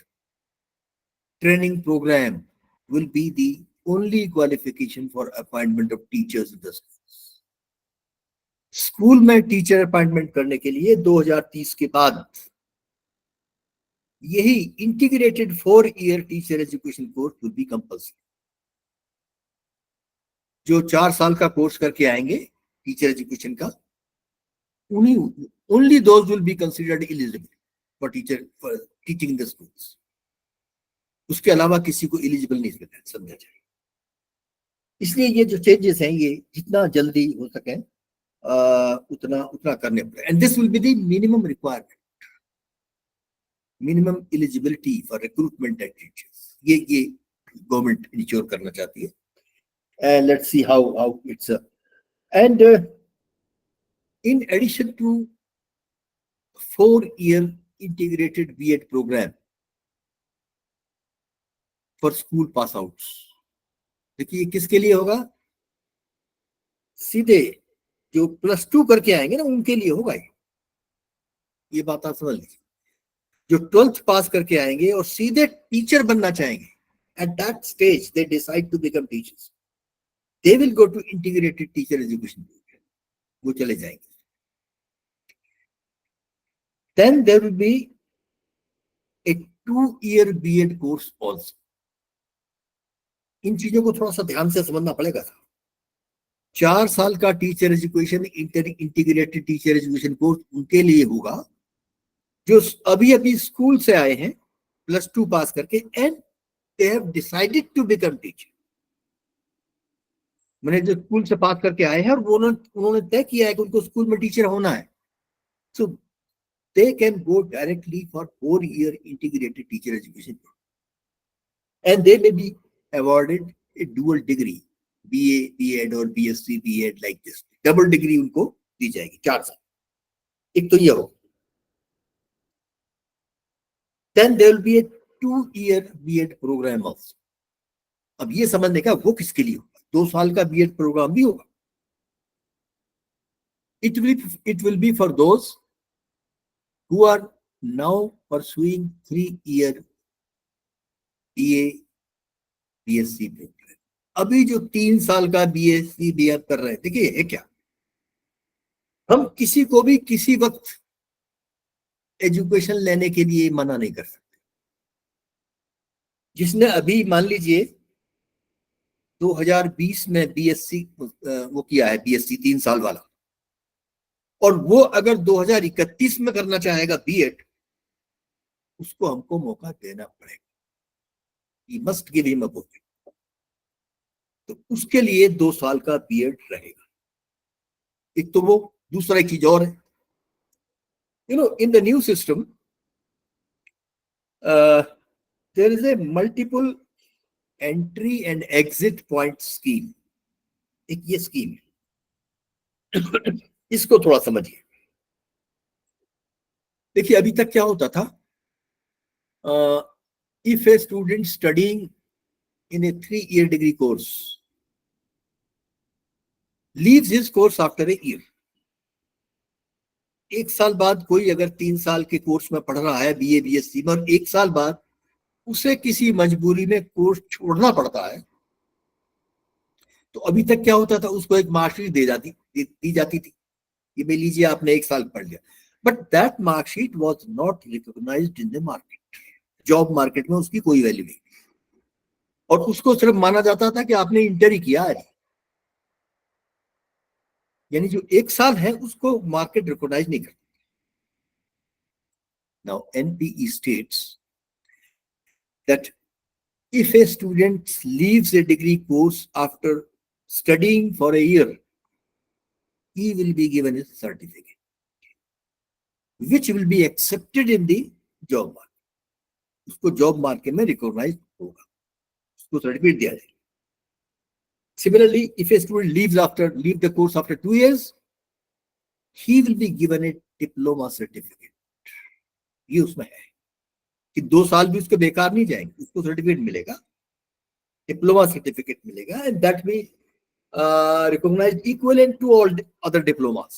training program will be the only qualification for appointment of teachers in the schools. School में teacher appointment करने के लिए 2030 के बाद यही integrated 4-year teacher education course will be compulsory. जो 4 साल का कोर्स करके आएंगे टीचर एजुकेशन का, उन्हीं only those will be considered eligible for teaching in the schools. उसके अलावा किसी को एलिजिबल नहीं समझा जाए। इसलिए ये जो चेंजेस हैं ये जितना जल्दी हो सके उतना करने पड़े, and this will be the minimum requirement, minimum eligibility for recruitment at teachers. ये गवर्नमेंट इंश्योर करना चाहती है, and let's see how it's and in addition to 4-year integrated B.Ed program for school pass outs, देखिए किसके लिए होगा? सीधे जो +2 करके आएंगे ना उनके लिए होगा ये बात आप समझ लीजिए। जो 12th पास करके आएंगे और सीधे टीचर बनना चाहेंगे, at that stage they decide to become teachers, they will go to integrated teacher education program, वो चले जाएंगे। Then there will be a 2-year B.Ed course also. इन चीजों को थोड़ा सा ध्यान से समझना पड़ेगा था। 4 साल का teacher education integrated teacher education course उनके लिए होगा जो अभी स्कूल से आए हैं +2 पास करके, and they have decided to become teacher. मैंने जो स्कूल से पास करके आए हैं और उन्होंने तय किया है कि उनको स्कूल में टीचर होना है, so they can go directly for 4-year integrated teacher education and they may be awarded a dual degree, BA B.Ed और BSc B.Ed like this, double degree उनको दी जाएगी 4 साल। एक तो ये हो। Then there will be a 2-year B.Ed program also. अब ये समझने का वो किसके लिए होगा, 2 साल का B.Ed प्रोग्राम भी होगा. It will be for those who are now pursuing 3-year BA BSc program. अभी जो 3 साल का BSc BA कर रहे हैं, देखिए है क्या, हम किसी को भी किसी वक्त एजुकेशन लेने के लिए मना नहीं कर सकते. जिसने अभी मान लीजिए 2020 में BSc वो किया है, BSc 3 साल वाला, और वो अगर 2031 में करना चाहेगा B.Ed, उसको हमको मौका देना पड़ेगा. We must give him a opportunity. तो उसके लिए 2 साल का B.Ed रहेगा. एक तो वो, दूसरा एक चीज और है, in the new system there is a multiple entry and exit point scheme. एक ये स्कीम है. इसको थोड़ा समझिए. देखिए अभी तक क्या होता था, if a student studying in a 3-year degree course leaves his course after a year, 1 साल बाद कोई अगर 3 साल के कोर्स में पढ़ रहा है BA BSc में, और 1 साल बाद उसे किसी मजबूरी में कोर्स छोड़ना पड़ता है, तो अभी तक क्या होता था, उसको एक मार्कशीट दी जाती थी, ये ले लीजिए आपने 1 साल पढ़ लिया. But that marksheet was not recognised in the market. Job market में उसकी कोई वैल्यू नहीं, और उसको सिर्फ माना जाता था कि आपने इंटर ही किया है. यानी जो 1 साल है उसको मार्केट रिकॉग्नाइज नहीं करती. Now NPE states that if a student leaves a degree course after studying for a year, he will be given a certificate which will be accepted in the job market. उसको job market में recognise होगा, उसको certificate दिया जाएगा. Similarly, if a student leave the course after 2 years, he will be given a diploma certificate. ये उसमें है कि 2 साल भी उसके बेकार नहीं जाएंगे, उसको सर्टिफिकेट मिलेगा, डिप्लोमा सर्टिफिकेट मिलेगा, and that will recognized equivalent to all other diplomas,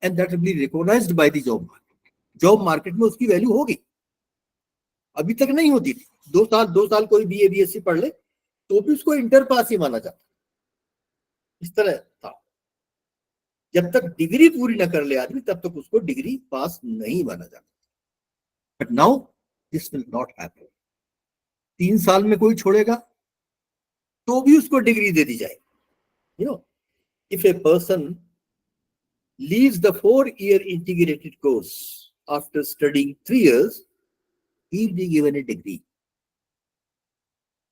and that will be recognized by the job market. Job market में उसकी वैल्यू होगी. अभी तक नहीं होती थी. 2 साल कोई BA BSc पढ़ ले तो भी उसको इंटर पास ही माना जाता, इस तरह था. जब तक डिग्री पूरी न कर ले आदमी, तब तक उसको डिग्री पास नहीं माना जाता. But now this will not happen. 3 साल में कोई छोड़ेगा तो भी उसको डिग्री दे दी जाएगी. If a person leaves the 4-year integrated course after studying 3 years, he will be given a degree.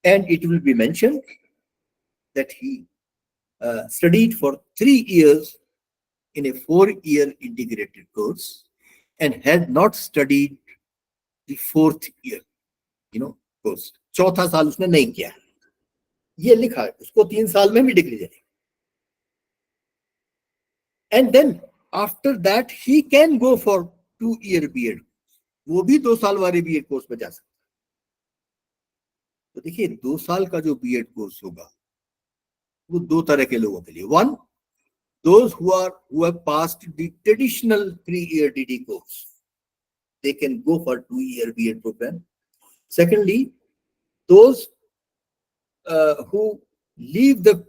And it will be mentioned that he studied for 3 years in a 4-year integrated course and had not studied the 4th year, course. 4था साल उसने नहीं किया, ये लिखा है. उसको 3 साल में भी डिग्री देनी. And then after that he can go for 2-year B.Ed. वो भी 2 साल वाले B.Ed कोर्स में जा सकता है. तो देखिए 2 साल का जो B.Ed कोर्स होगा वो 2 तरह के लोगों के लिए. 1, those who have passed the traditional 3-year DD course, they can go for 2-year B.Ed program. Secondly, those who leave the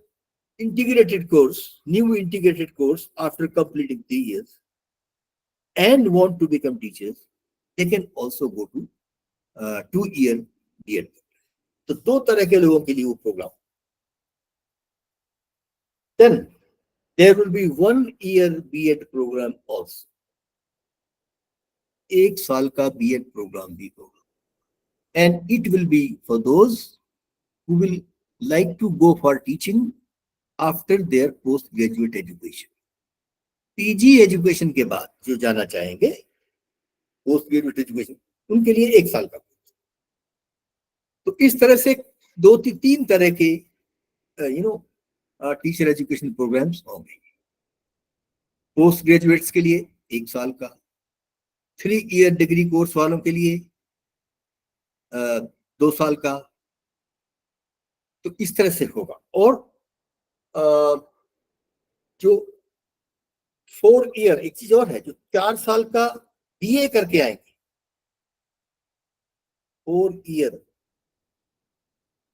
integrated course, new integrated course after completing 3 years and want to become teachers, they can also go to 2-year B.Ed. तो 2 तरह के लोगों के लिए वो programme. Then there will be 1-year B.Ed program also. 1 साल का B.Ed program भी होगा. And it will be for those who will like to go for teaching after their postgraduate education. PG education के बाद जो जाना चाहेंगे पोस्ट ग्रेजुएट एजुकेशन, उनके लिए 1 साल का कोर्स. तो इस तरह से 2-3 तरह के टीचर एजुकेशन प्रोग्राम्स होंगे. पोस्ट ग्रेजुएट्स के लिए 1 साल का, 3-year डिग्री कोर्स वालों के लिए 2 साल का, तो इस तरह से होगा। और जो 4 ईयर, एक चीज और है, जो 4 साल का बीए करके आएंगे, 4 ईयर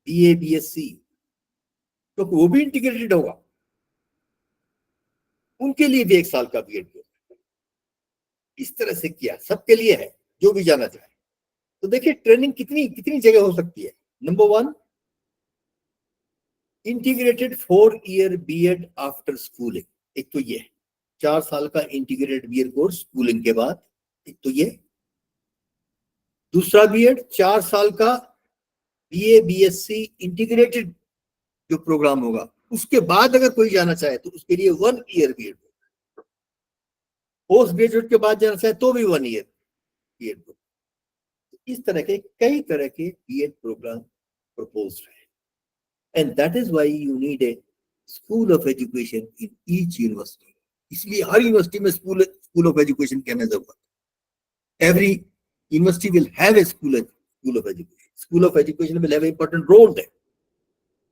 बीए बीएससी, तो वो भी इंटीग्रेटेड होगा, उनके लिए भी 1 साल का बीएड होगा। इस तरह से किया, सबके लिए है जो भी जाना चाहे। तो देखिए ट्रेनिंग कितनी कितनी जगह हो सकती है। Number 1, integrated 4 year BEd after schooling, एक तो ये 4 साल का इंटीग्रेटेड बीएड कोर्स स्कूलिंग के बाद, एक तो ये। दूसरा बीएड 4 साल का बीए बीएससी इंटीग्रेटेड जो प्रोग्राम होगा, उसके बाद अगर कोई जाना चाहे तो उसके लिए 1 ईयर बीएड, पोस्ट ग्रेजुएट के बाद जाना चाहे तो भी 1 ईयर बीएड। इस तरह के कई तरह के बीएड प्रोग्राम प्रपोज है, and that is why you need a school of education in each university. इसलिए हर यूनिवर्सिटी में स्कूल ऑफ एजुकेशन की हमें जरूरत है। Every university will have a school of education, school of education will have important role there.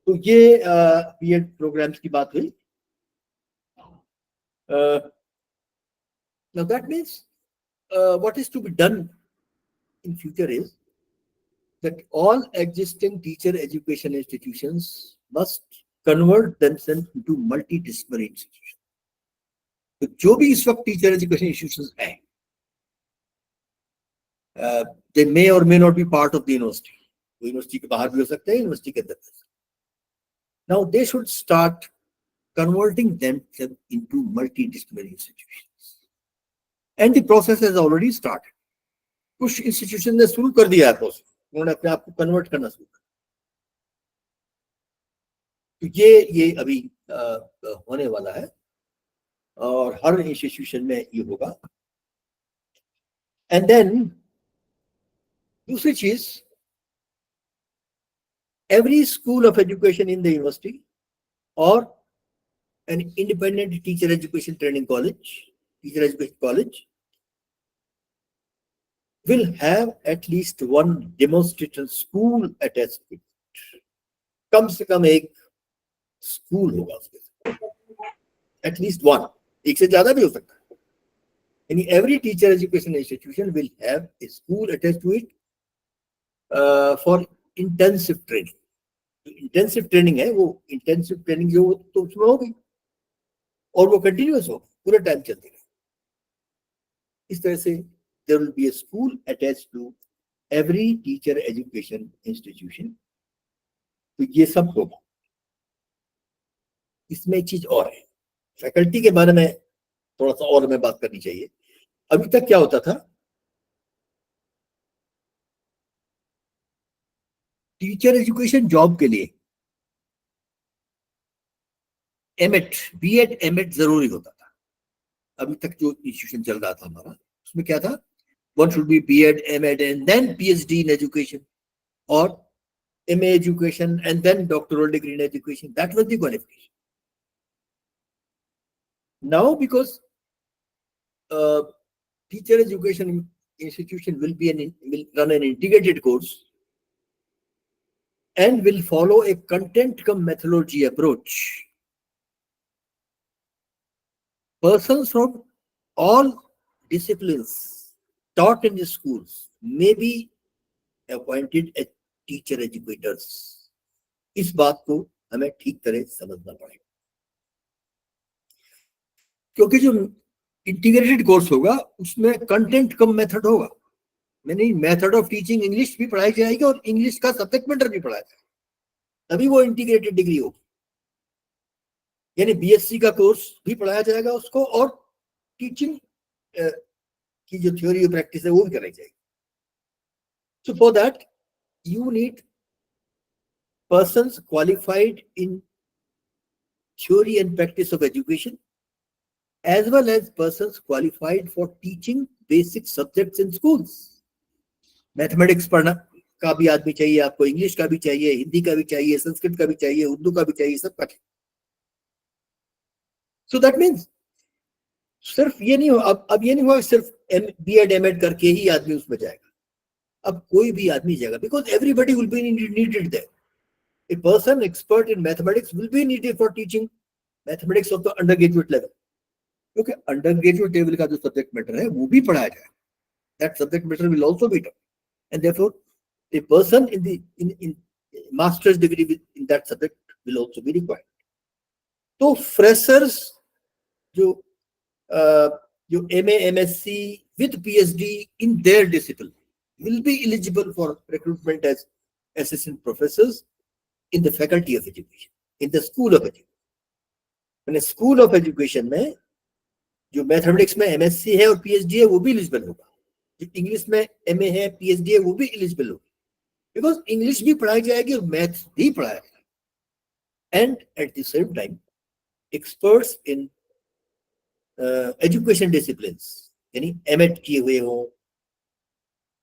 तो ये BEd programmes की बात हुई। Now that means what is to be done in future is that all existing teacher education institutions must convert themselves into multidisciplinary institutions. तो जो भी इस वक्त टीचर एजुकेशन इंस्टीट्यूशंस हैं, they may or may not be part of the university. वो university के बाहर भी हो सकते हैं, यूनिवर्सिटी के अंदर भी हो सकते हैं। Now they should start converting themselves into multidisciplinary institutions. And the process has already started. कुछ इंस्टीट्यूशन ने शुरू कर दिया है प्रोसेस, उन्होंने अपने आप को कन्वर्ट करना शुरू कर। तो ये अभी होने वाला है और हर इंस्टीट्यूशन में ये होगा। एंड देन दूसरी चीज, every school of education in the university और an independent teacher education training college, teacher education college will have at least one demonstration school attached to it. कम से कम एक स्कूल होगा उसके, एटलीस्ट वन, एक से ज्यादा भी हो सकता है। यानी every teacher education institution will have a school attached to it for intensive training. Intensive training है, वो इंटेंसिव ट्रेनिंग जो तो उसमें होगी और वो कंटिन्यूअस होगी, पूरे टाइम चलती रहेगी। इस तरह से there will be a school attached to every teacher education institution. तो ये सब होगा। इसमें एक चीज और है, फैकल्टी के बारे में थोड़ा सा और हमें बात करनी चाहिए। अभी तक क्या होता था, टीचर एजुकेशन जॉब के लिए एमएट, बीएड एमएट जरूरी होता था। अभी तक जो इंस्टीट्यूशन चल रहा था हमारा, उसमें क्या था, one should be B.Ed, M.Ed, and then PhD in education, or MA education and then doctoral degree in education. That was the qualification. Now, because teacher education institution will run an integrated course and will follow a content cum methodology approach. Persons from all disciplines taught in the schools may be appointed as teacher educators. इस बात को हमें ठीक तरह समझना पड़ेगा, क्योंकि जो इंटीग्रेटेड कोर्स होगा उसमें कंटेंट कम मेथड होगा। मैंने मेथड ऑफ टीचिंग इंग्लिश भी पढ़ाई जाएगी और इंग्लिश का सब्जेक्ट मैटर भी पढ़ाया जाएगा, तभी वो इंटीग्रेटेड डिग्री होगी। यानी बीएससी का कोर्स भी पढ़ाया जाएगा उसको, और टीचिंग की जो थ्योरी और प्रैक्टिस है वो भी कराई जाएगी। So for that you need persons qualified in theory and practice of education as well as persons qualified for teaching basic subjects in schools. Mathematics पढ़ना का भी आदमी चाहिए आपको, इंग्लिश का भी चाहिए, हिंदी का भी चाहिए, संस्कृत का भी चाहिए, उर्दू का भी चाहिए, सब का चाहिए। सो दैट मीन्स सिर्फ ये नहीं हो, अब ये नहीं हुआ सिर्फ बीएड एमएड करके ही आदमी उसमें जाएगा। अब कोई भी आदमी जाएगा, because everybody will be needed there. A person expert in mathematics will be needed for teaching mathematics of the undergraduate level. क्योंकि undergraduate level का जो subject matter है वो भी पढ़ाया जाए. That subject matter will also be taught, and therefore a person in master's degree in that subject will also be required. तो freshers जो MA MSc with PhD in their discipline will be eligible for recruitment as assistant professors in the faculty of education, in the school of education. मैंने school of education में जो mathematics में MSc है और PhD है वो भी eligible होगा, जो इंग्लिश में MA है PhD है वो भी एलिजिबल होगा, बिकॉज इंग्लिश भी पढ़ाई जाएगी और मैथ्स भी पढ़ाया जाएगा. And at the same time experts in education disciplines, यानी M.Ed किए हुए हो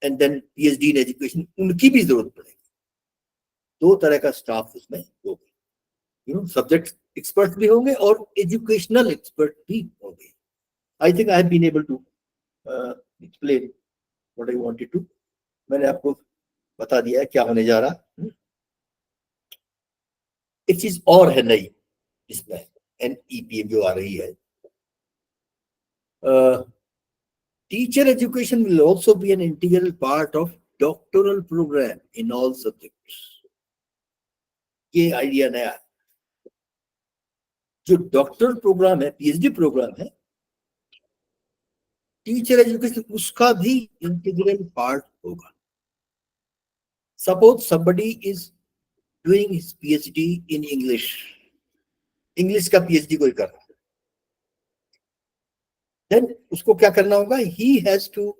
and then PhD in education, उनकी भी जरूरत पड़ेगी. दो तरह का स्टाफ उसमें होगा, सब्जेक्ट एक्सपर्ट भी होंगे और एजुकेशनल एक्सपर्ट भी होंगे. I think I have been able to explain what I wanted to. मैंने आपको बता दिया है क्या होने जा रहा. एक चीज और है नई इसमें, NEPM जो आ रही है, teacher education will also be an integral part of doctoral program in all subjects. ये आइडिया नया है. जो डॉक्टरल प्रोग्राम है, PhD प्रोग्राम है, टीचर एजुकेशन उसका भी इंटीग्रल पार्ट होगा. Suppose somebody is doing his PhD in English, English का PhD कोई कर रहा है, then उसको क्या करना होगा? He has to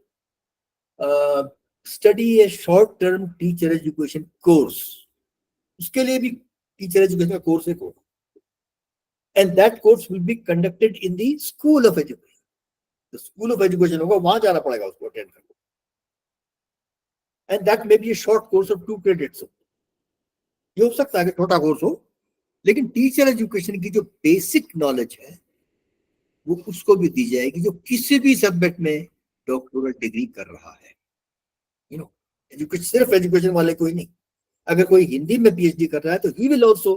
study a short term teacher education course. उसके लिए भी टीचर एजुकेशन का कोर्स एक होगा, and that course will be conducted in the school of education. The school of education होगा, वहां जाना पड़ेगा उसको अटेंड करने, and that may be a short course of 2 credits. ये हो सकता है कि छोटा कोर्स हो, लेकिन टीचर एजुकेशन की जो बेसिक नॉलेज है वो उसको भी दी जाएगी जो किसी भी सब्जेक्ट में डॉक्टोरल डिग्री कर रहा है. एजुकेशन सिर्फ एजुकेशन वाले कोई नहीं. अगर कोई हिंदी में PhD कर रहा है तो he will also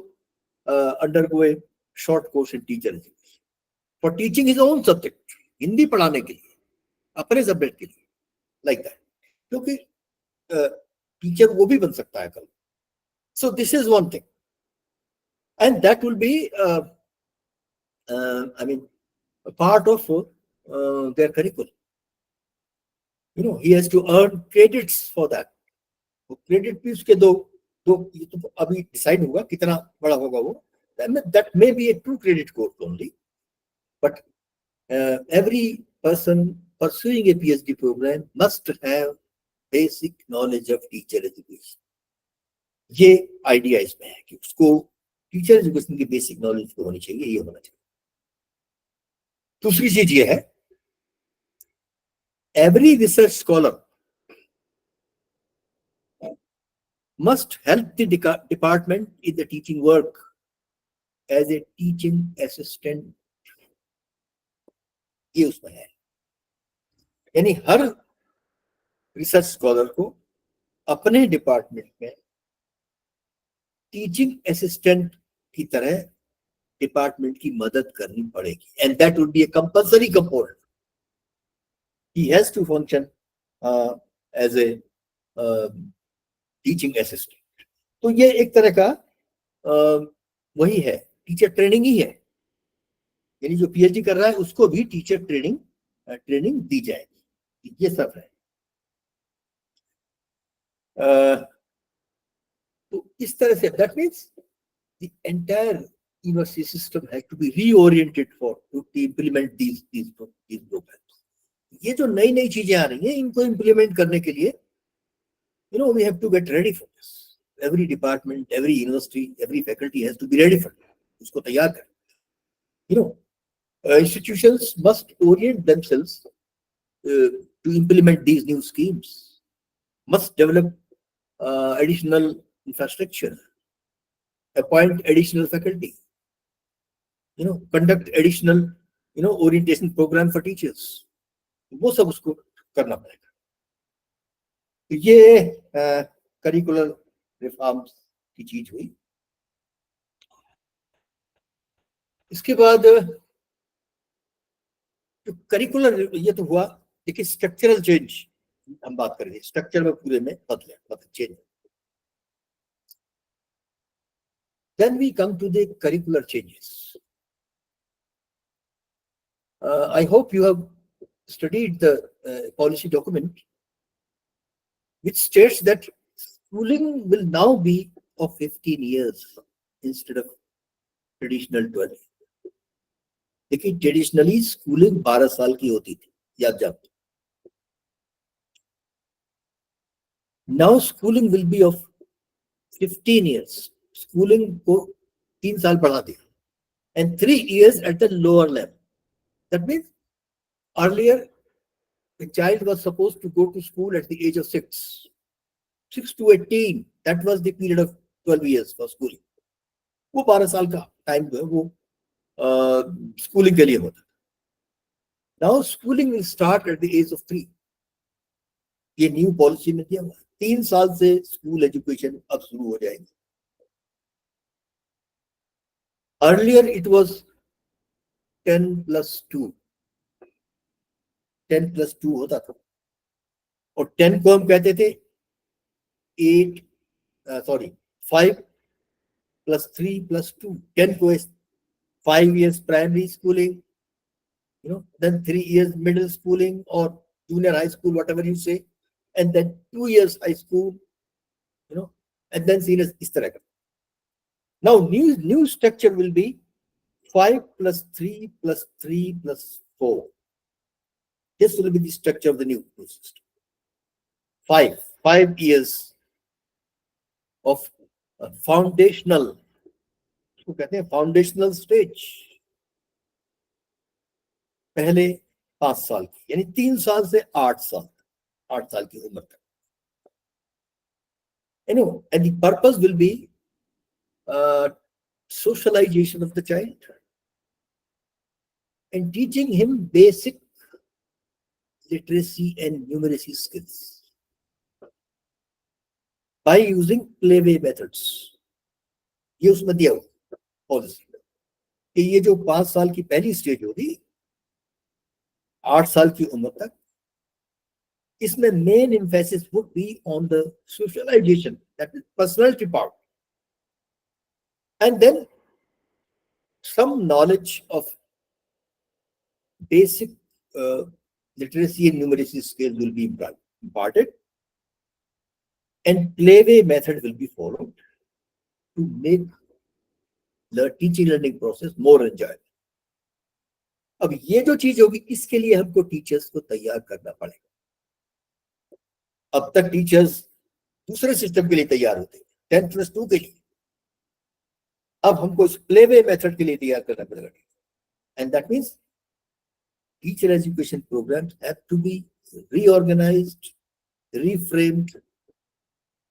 undergo a short course in teacher education for teaching his own subject, Hindi पढ़ाने के लिए, अपने सब्जेक्ट के लिए, लाइक दैट. क्योंकि टीचर वो भी बन सकता है कल. So this is one thing, and that will be I mean a part of their curriculum. He has to earn credits for that. वो क्रेडिट भी उसके दो ये तो अभी डिसाइड होगा कितना बड़ा होगा वो. That may be a 2 credit course only, but every person pursuing a PhD program must have basic knowledge of teacher education. ये आइडिया इसमें है कि उसको टीचर एजुकेशन की बेसिक नॉलेज होनी चाहिए, ये होना चाहिए. दूसरी चीज ये है, every research scholar must help the department in the teaching work as a teaching assistant. ये उसमें है, यानी हर रिसर्च स्कॉलर को अपने डिपार्टमेंट में टीचिंग असिस्टेंट की तरह डिपार्टमेंट की मदद करनी पड़ेगी, and that would be a compulsory component. He has to function as a teaching assistant. तो ये एक तरह का वही है, टीचर ट्रेनिंग ही है, यानी जो PhD कर रहा है उसको भी टीचर ट्रेनिंग दी जाएगी. ये सब है. तो इस तरह से that means the entire university system has to be reoriented for to implement these programs. ये जो नई नई चीजें आ रही हैं इनको इम्प्लीमेंट करने के लिए we have to get ready for this. Every department, every university, every faculty has to be ready for that. उसको तैयार करें. Institutions must orient themselves to implement these new schemes, must develop additional infrastructure, appoint additional faculty, conduct additional orientation program for teachers. वो सब उसको करना पड़ेगा. तो ये करिकुलर रिफॉर्म्स की चीज हुई। इसके बाद जो करिकुलर ये तो हुआ, लेकिन स्ट्रक्चरल चेंज हम बात करेंगे, स्ट्रक्चर में पूरे में बदल change. Then we come to the curricular changes. I hope you have studied the policy document, which states that schooling will now be of 15 years instead of traditional 12. लेकिन traditionally schooling 12 साल की होती थी, याद जाओ। Now schooling will be of 15 years. Schooling को 3 साल बढ़ा दिया, and 3 years at the lower level. That means earlier the child was supposed to go to school at the age of 6 to 18. That was the period of 12 years for schooling. वो 12 साल का time जो है वो schooling के लिए होता। Now schooling will start at the age of 3. ये न्यू पॉलिसी में दिया हुआ, 3 साल से स्कूल एजुकेशन अब शुरू हो जाएगी। अर्लियर इट वाज 10+2 होता था, और 10 को हम कहते थे 5+3+2. 10 को 5 years primary schooling, then 3 years middle schooling or junior high school, whatever you say, and then 2 years high school, and then senior. इस तरह का। Now new structure will be 5+3+3+4. This will be the structure of the new system. 5 years of foundational, उसको कहते हैं foundational stage. पहले 5 साल की, यानी 3 साल से 8 साल की उम्र तक। And the purpose will be socialization of the child and teaching him basic literacy and numeracy skills by using playway methods. ये उसमें दिया हुआ पॉलिसी कि ये जो 5 साल की पहली स्टेज होगी 8 साल की उम्र तक, इसमें main emphasis would be on the socialization, that is personality part, and then some knowledge of basic literacy and numeracy skills will be imparted, and playway method will be followed to make the teaching learning process more enjoyable. अब ये जो चीज होगी, इसके लिए हमको teachers को तैयार करना पड़ेगा। अब तक टीचर्स दूसरे सिस्टम के लिए तैयार होते हैं, 10+2 के लिए। अब हमको इस प्लेवे मेथड के लिए तैयार करना पड़ेगा, and that means teacher education programs have to be reorganised, reframed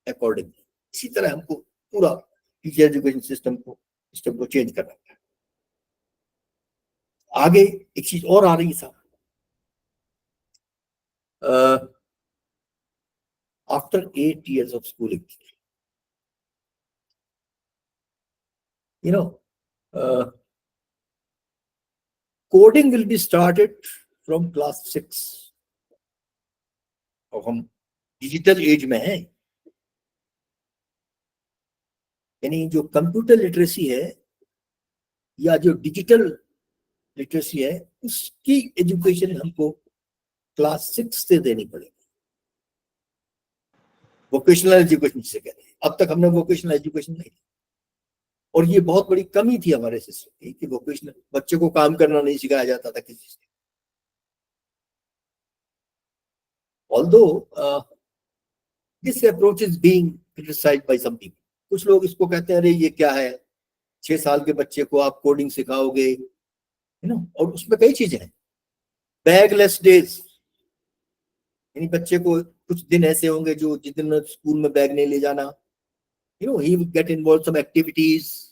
accordingly. इसी तरह हमको पूरा टीचर एजुकेशन सिस्टम को चेंज करना है। आगे एक चीज और आ रही साहब, after 8 years of schooling, coding will be started from class 6. और हम डिजिटल एज में हैं, यानी जो कंप्यूटर लिटरेसी है या जो डिजिटल लिटरेसी है, उसकी एजुकेशन हमको क्लास 6 से देनी पड़ेगी। वोकेशनल एजुकेशन से कहते हैं। अब तक हमने वोकेशनल एजुकेशन नहीं दी, और ये बहुत बड़ी कमी थी हमारे सिस्टम की कि वोकेशनल बच्चे को काम करना नहीं सिखाया जाता था किसी से। Although this approach is being criticized by some people. कुछ लोग इसको कहते हैं, अरे ये क्या है, 6 साल के बच्चे को आप कोडिंग सिखाओगे, और उसमें कई चीजें हैं। बैगलेस डेज, यानी बच्चे को कुछ दिन ऐसे होंगे जो जिस दिन स्कूल में बैग नहीं ले जाना, he will get involved some activities,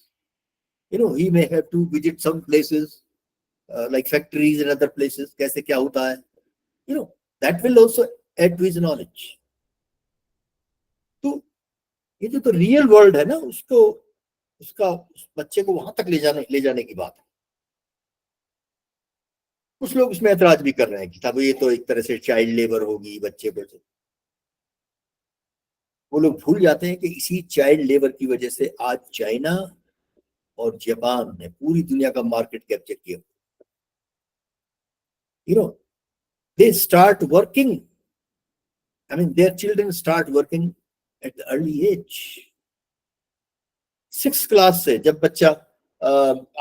he may have to visit some places like factories and other places, कैसे क्या होता है, that will also add to his knowledge. ये जो तो रियल वर्ल्ड है ना, उसको उसका उस बच्चे को वहां तक ले जाने की बात है। कुछ लोग इसमें ऐतराज भी कर रहे हैं कि तब ये तो एक तरह से चाइल्ड लेबर होगी, बच्चे को। वो लोग भूल जाते हैं कि इसी चाइल्ड लेबर की वजह से आज चाइना और जापान ने पूरी दुनिया का मार्केट कैप्चर किया। You know, they start working, I mean their children start working at the early age. 6th class से जब बच्चा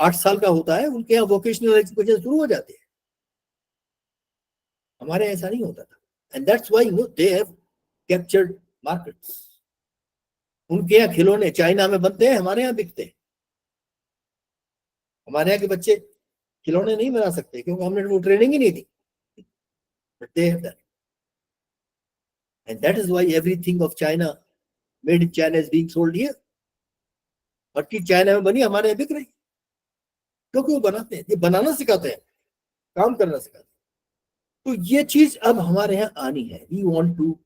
8 साल का होता है, उनके यहाँ वोकेशनल एजुकेशन शुरू हो जाते हैं। हमारे ऐसा नहीं होता था, and that's why they have captured markets. उनके यहाँ खिलौने चाइना में बनते हैं, हमारे यहाँ बिकते हैं। हमारे यहाँ के बच्चे खिलौने नहीं बना सकते क्योंकि हमने वो ट्रेनिंग ही नहीं दी। But they have that. And that is why everything of China, made in China, is being sold here. Bhatti China में बनी, हमारे यहाँ बिक रही, क्योंकि वो बनाते हैं, ये बनाना सिखाते हैं, काम करना सिखाते हैं। तो ये चीज अब हमारे यहाँ आनी है। We want to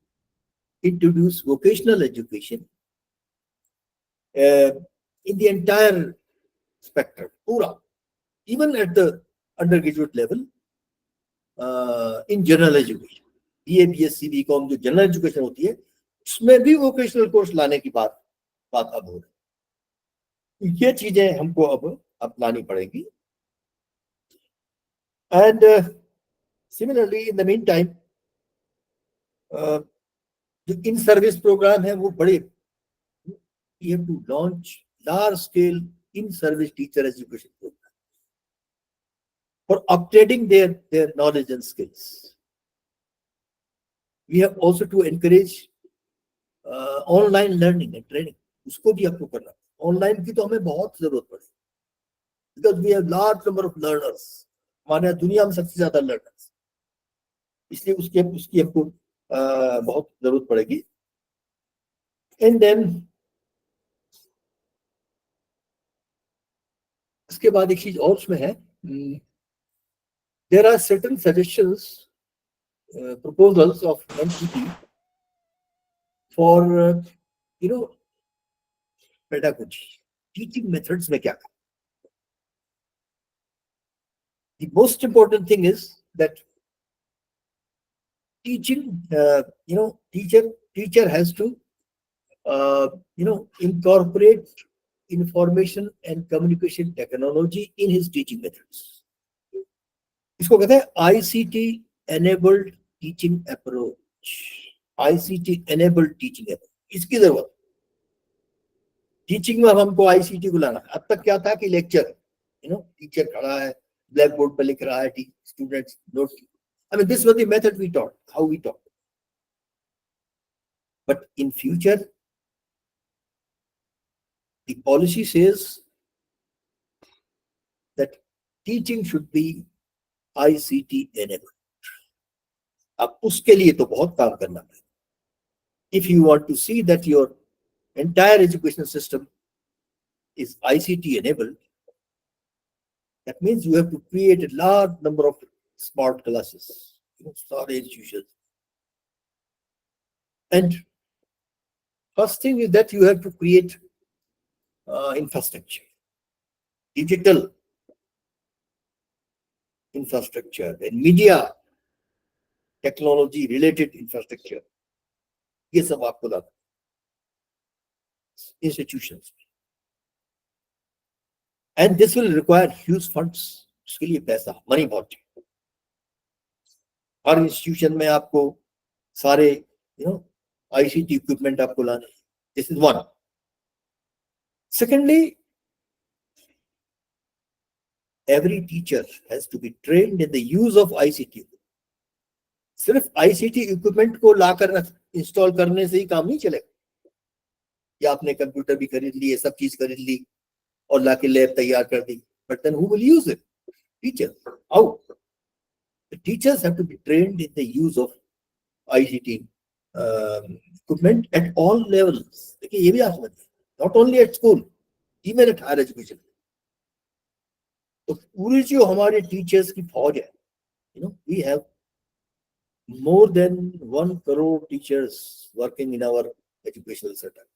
introduce vocational education in the entire spectrum, पूरा, even at the undergraduate level, in general education, BA, BSc, BCom जो जनरल एजुकेशन होती है, उसमें भी वोकेशनल कोर्स लाने की बात अब हो रही है। ये चीजें हमको अब अपनानी पड़ेगी। And similarly in the mean time, जो इन सर्विस प्रोग्राम है वो बड़े, we have to launch large scale in-service teacher education program for upgrading their knowledge and skills. We have also to encourage online learning and training. उसको भी आपको करना, online की तो हमें बहुत जरूरत पड़ेगी, because we have large number of learners. हमारे यहाँ दुनिया में सबसे ज्यादा लर्नर्स, इसलिए उसकी हमको बहुत जरूरत पड़ेगी। एंड देन इसके बाद एक चीज और उसमें है, there are certain suggestions, proposals of NCT for pedagogy, teaching methods में क्या? The most important thing is that teaching, teacher has to incorporate information and communication technology in his teaching methods. इसको कहते हैं ICT enabled teaching approach. ICT enabled teaching approach, इसकी जरूरत। Teaching में अब हमको ICT को लाना। अब तक क्या था कि लेक्चर, टीचर खड़ा है, ब्लैक बोर्ड पर लिख रहा है, students note, I mean this was the method we taught, how we taught. But in future, the policy says that teaching should be ICT enabled. अब उसके लिए तो बहुत काम करना पड़ेगा। If you want to see that your entire education system is ICT enabled, that means you have to create a large number of smart classes, सारे institutions. And first thing is that you have to create infrastructure, digital infrastructure and media technology related infrastructure. ये सब आपको लाना institutions, and this will require huge funds. उसके लिए पैसा, money बहुत चाहिए। हर इंस्टीट्यूशन में आपको सारे ICT equipment आपको लाने। This is one. Secondly, every teacher has to be trained in the use of ICT. सिर्फ ICT इक्विपमेंट को लाकर इंस्टॉल करने से ही काम नहीं चलेगा। या आपने कंप्यूटर भी खरीद लिए, सब चीज खरीद ली और लाके लैब तैयार कर दी, but then who will use it? Teacher. How? The teachers have to be trained in the use of ICT equipment at all levels. देखिए ये भी आप समझिए, not only at school, even at higher education. तो पूरी जो हमारे teachers की फौज है, we have more than 1 crore teachers working in our educational setup.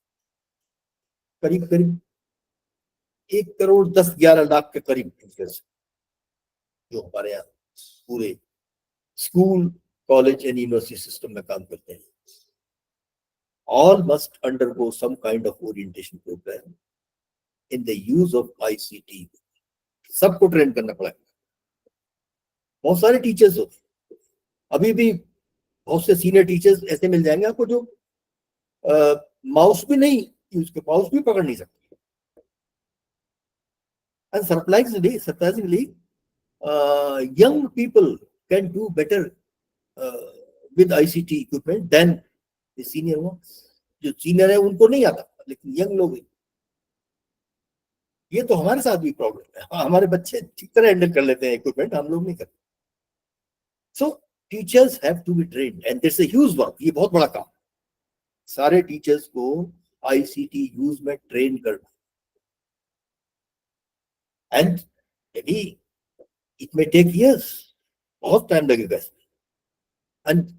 करीब करीब 1,10,11,00,000 के करीब टीचर्स जो हमारे यहाँ पूरे school, college and university system में काम करते हैं. All must undergo some kind of orientation program in the use of ICT. सबको ट्रेन करना पड़ेगा. बहुत सारे टीचर्स होते हैं. अभी भी बहुत से सीनियर टीचर्स ऐसे मिल जाएंगे आपको जो माउस भी नहीं यूज कर, माउस भी पकड़ नहीं सकते. And surprisingly, young people can do better with ICT equipment than the senior ones. जो सीनियर है उनको नहीं आता, लेकिन यंग लोग, ये तो हमारे साथ भी प्रॉब्लम है. हमारे बच्चे ठीक तरह हैंडल कर लेते हैं इक्विपमेंट, हम लोग नहीं करते. So teachers have to be trained and this is a huge work. ये बहुत बड़ा काम, सारे टीचर्स को आईसीटी यूज में ट्रेन करना. And maybe it may take years, बहुत टाइम लगेगा इसमें. And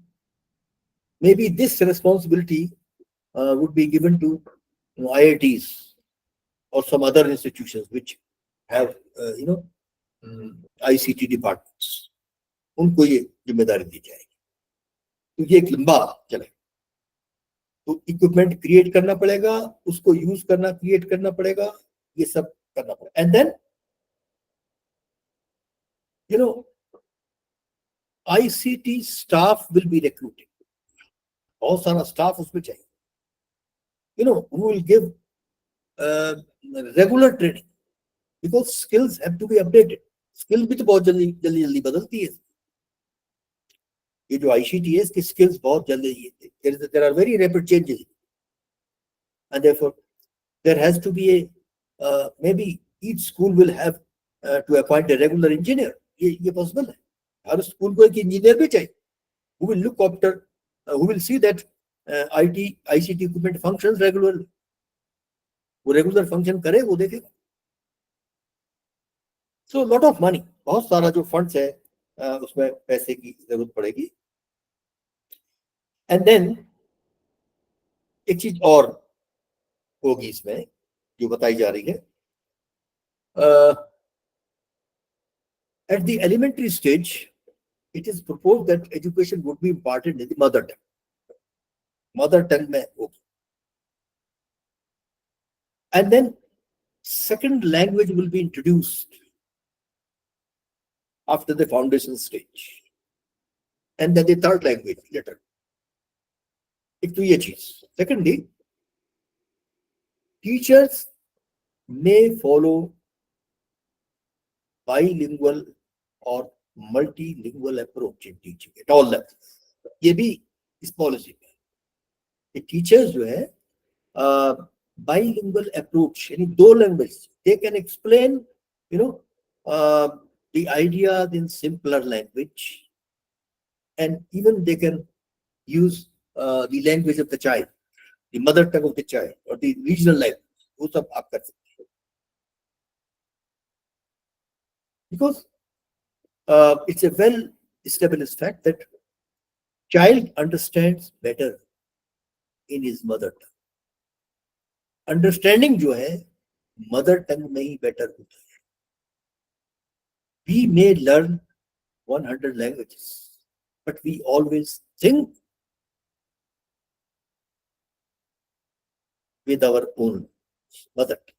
maybe this responsibility would be given to IITs or some other institutions which have ICT departments. उनको ये जिम्मेदारी दी जाएगी. तो ये एक लंबा चले. तो इक्विपमेंट क्रिएट करना पड़ेगा, उसको यूज करना, क्रिएट करना पड़ेगा, ये सब करना पड़ेगा. And then ICT staff will be recruited. बहुत सारा स्टाफ उसमें चाहिए. Who will give regular training because skills have to be updated. Skill भी तो बहुत जल्दी बदलती है. ये जो ICT है इसकी स्किल्स बहुत जल्दी, there are very rapid changes, and therefore there has to be a maybe each school will have to appoint a regular engineer. ये पॉसिबल है. हर स्कूल को एक इंजीनियर भी चाहिए who will look after, who will see that ICT equipment functions regularly. वो regular function करे, वो देखेगा. So lot of money, बहुत सारा जो फंड्स है उसमें पैसे की जरूरत पड़ेगी. एंड देन एक चीज और होगी इसमें जो बताई जा रही है. At the elementary stage, it is proposed that education would be imparted in the mother tongue. Mother tongue में होगी. And then second language will be introduced after the foundation stage. And then the third language later. एक तो ये चीज. Secondly, teachers may follow bilingual or multilingual approach in teaching at all levels. ये भी इस policy में. Teachers जो है bilingual approach, यानी दो language, they can explain the ideas in simpler language, and even they can use the language of the child, the mother tongue of the child, or the regional language. वो सब आप कर सकते हैं. Because it's a well established fact that child understands better in his mother tongue. Understanding जो है mother tongue में ही better होता है. We may learn 100 languages, but we always think with our own mother tongue.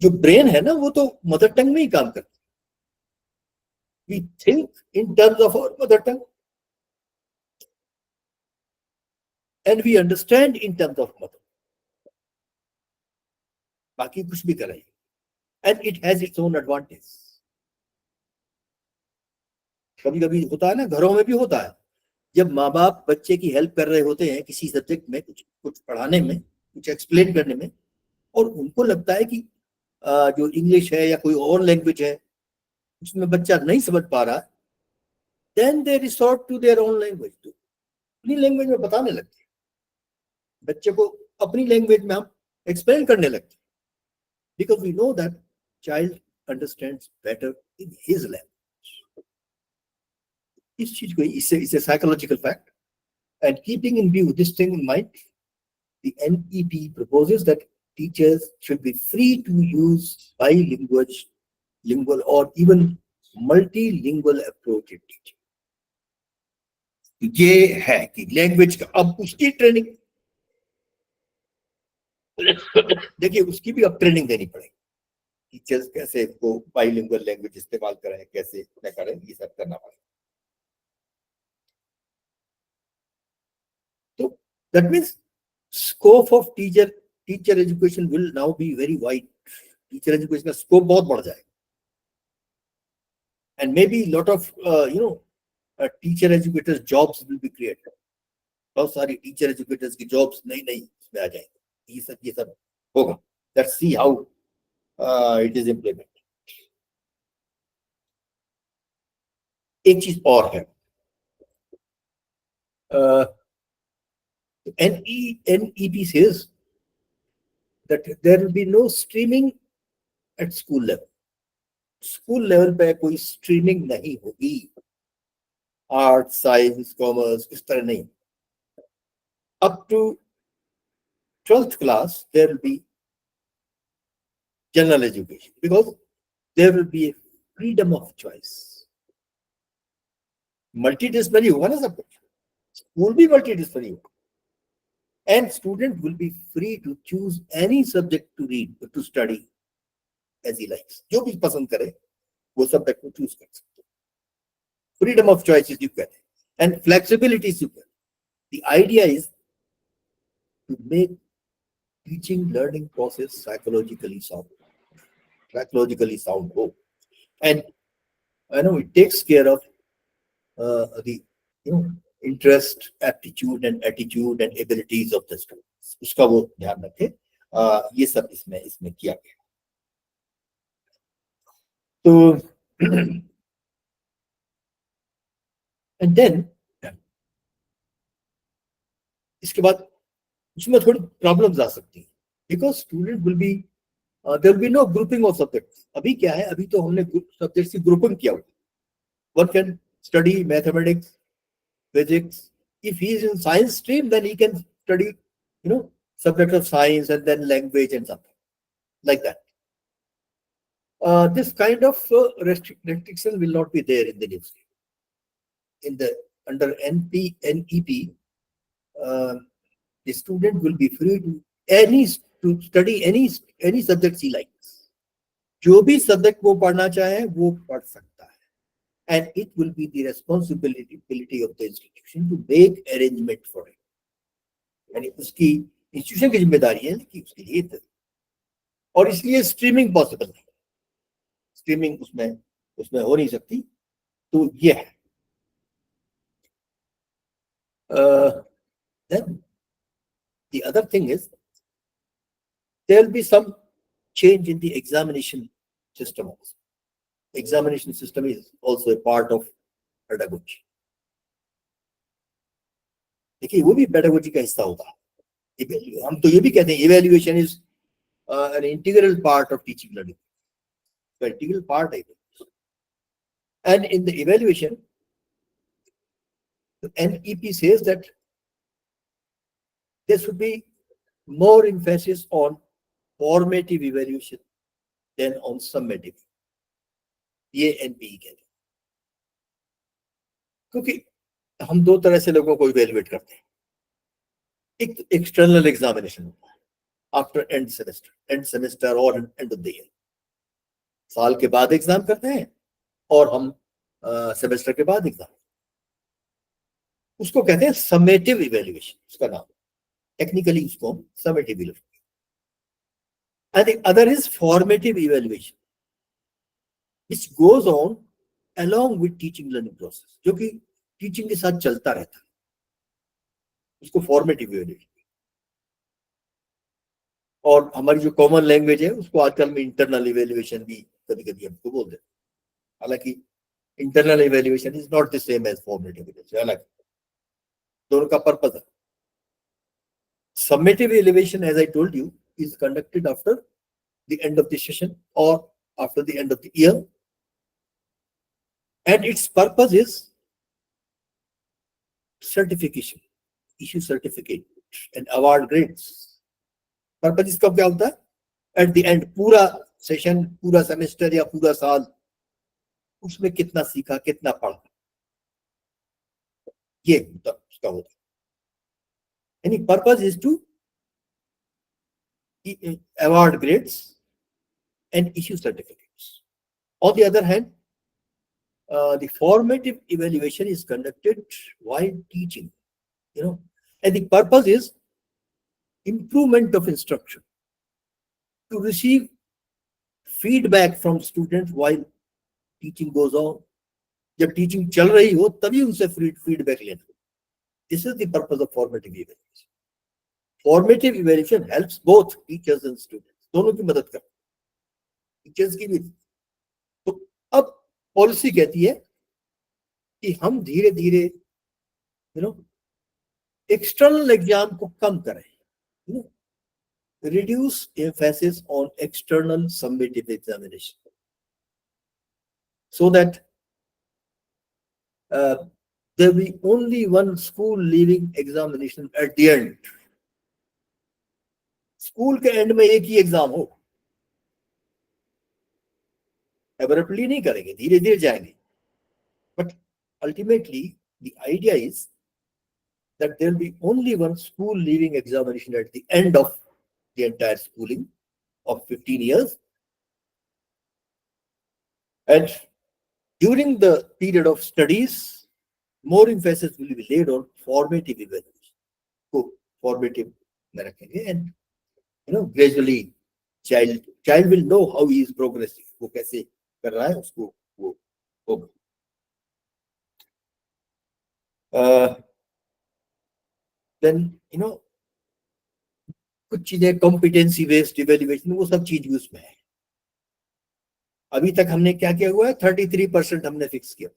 जो brain है ना वो तो मदर टंग में ही काम करता है. We think in terms of our mother tongue, and we understand in terms of mother. बाकी कुछ भी कराइए. And it has its own advantage. कभी कभी होता है ना, घरों में भी होता है, जब माँ बाप बच्चे की हेल्प कर रहे होते हैं किसी सब्जेक्ट में, कुछ पढ़ाने में, कुछ एक्सप्लेन करने में, और उनको लगता है कि जो इंग्लिश है या कोई और लैंग्वेज है उसमें बच्चा नहीं समझ पा रहा, then they resort to their own language. तो अपनी लैंग्वेज में बताने लगते हैं, बच्चे को अपनी लैंग्वेज में हम एक्सप्लेन करने लगते हैं, because we know that child understands better in his language. इस चीज को, इसे psychological fact, and keeping in view this thing in mind, the NEP proposes that teachers should be free to use lingual or even multilingual approach in teaching. ये है कि language का अब उसकी ट्रेनिंग देखिए, उसकी भी अब ट्रेनिंग देनी पड़ेगी। टीचर्स कैसे को बाइलिंगुअल लैंग्वेज इस्तेमाल करें, कैसे न करें, ये सब करना पड़ेगा। तो that means scope of teacher education will now be very wide. Teacher education का स्कोप बहुत बढ़ जाएगा। And may be lot of teacher educators jobs will be created. बहुत सारी टीचर एजुकेटर्स की जॉब्स नई नई इसमें आ जाएंगी। ये सब होगा। Let's see how it is implemented. एक चीज और है, NEP says that there will be no streaming at school level. School level पे कोई स्ट्रीमिंग नहीं होगी। आर्ट, साइंस, कॉमर्स इस तरह नहीं। Up to 12th class there will be general education because there will be a freedom of choice. Multidisciplinary होगा ना सब कुछ। स्कूल भी मल्टीडिसिप्लिनरी होगा। And student will be free to choose any subject to read, to study as he likes. जो भी पसंद करे वो सब्जेक्ट को चूज कर सकते हैं। Freedom of choice is you कहते हैं, and flexibility is you कहते हैं। The idea is to make teaching learning process psychologically sound हो, and I know it takes care of the interest, aptitude and attitude and abilities of the students. उसका वो ध्यान रखे। ये सब इसमें किया गया। तो and then इसके बाद उसमें थोड़ी प्रॉब्लम्स आ सकती हैं, because student will be there will be no grouping of subjects. अभी क्या है, अभी तो हमने सब्जेक्ट्स की ग्रुपिंग किया हुआ। One can study mathematics, physics. If he is in science stream, then he can study, subject of science and then language and something like that. This kind of restriction will not be there in the new stream. Under NEP, the student will be free to study any subjects he likes. जो भी subject वो पढ़ना चाहे वो पढ़ सकता है। And it will be the responsibility of the institution to make arrangement for it. यानी उसकी इंस्टीट्यूशन की जिम्मेदारी है कि उसके लिए, और इसलिए स्ट्रीमिंग पॉसिबल नहीं, स्ट्रीमिंग उसमें हो नहीं सकती। तो ये है। Then the other thing is there will be some change in the examination system also. Examination system is also a part of pedagogy. देखिए वो भी pedagogy का हिस्सा होगा। हम तो ये भी कहते हैं evaluation is an integral part of teaching learning. So integral part है। And in the evaluation, the NEP says that there should be more emphasis on formative evaluation than on summative. ये NPE कहते हैं। क्योंकि हम दो तरह से लोगों को इवेल्युएट करते हैं। एक एक्सटर्नल एग्जामिनेशन होता है आफ्टर एंड सेमेस्टर और एंड ऑफ द ईयर। साल के बाद एग्जाम करते हैं और हम सेमेस्टर के बाद एग्जाम, उसको कहते हैं समेटिव इवेल्युएशन। उसका नाम टेक्निकली उसको हम summative evaluation. And the other is formative evaluation which goes on along with teaching learning process, जो कि टीचिंग के साथ चलता रहता है, उसको फॉर्मेटिव इवेल्युएशन। और हमारी जो कॉमन लैंग्वेज है उसको आजकल में इंटरनल इवेल्युएशन भी कभी-कभी हमको बोल देते हैं। हालांकि internal evaluation is not the same as formative evaluation, अलग दोनों का पर्पस है। Summative evaluation, as I told you, is conducted after the end of the session or after the end of the year, and its purpose is certification, issue certificate and award grades. Purpose इसका क्या होता है? At the end पूरा session, पूरा semester या पूरा साल, उसमें कितना सीखा, कितना पढ़ा, ये उसका होता है। यानी purpose is to award grades and issue certificates. On the other hand, the formative evaluation is conducted while teaching, and the purpose is improvement of instruction, to receive feedback from students while teaching goes on. जब teaching चल रही हो तभी उनसे feedback लेना. This is the purpose of formative evaluation. Formative evaluation helps both teachers and students. दोनों की मदद करता है, टीचर्स की भी. तो अब पॉलिसी कहती है कि हम धीरे धीरे एक्सटर्नल एग्जाम को कम करें, reduce emphasis on external summative examination, so that there will be only one school leaving examination at the end. School के एंड में एक ही एग्जाम हो. एब्रप्टली नहीं करेंगे, धीरे धीरे जाएंगे. But ultimately the idea is that there will be only one school leaving examination at the end of the entire schooling of 15 years. And during the period of studies, more emphasis will be laid on formative evaluation. So formative में रखेंगे, and gradually child will know how he is progressing, वो कैसे कर रहा है, उसको वो होगा. Then कुछ चीजें कॉम्पिटेंसी बेस्ड इवेल्युएशन, वो सब चीज उसमें है. अभी तक हमने क्या किया हुआ है? 33% हमने फिक्स किया.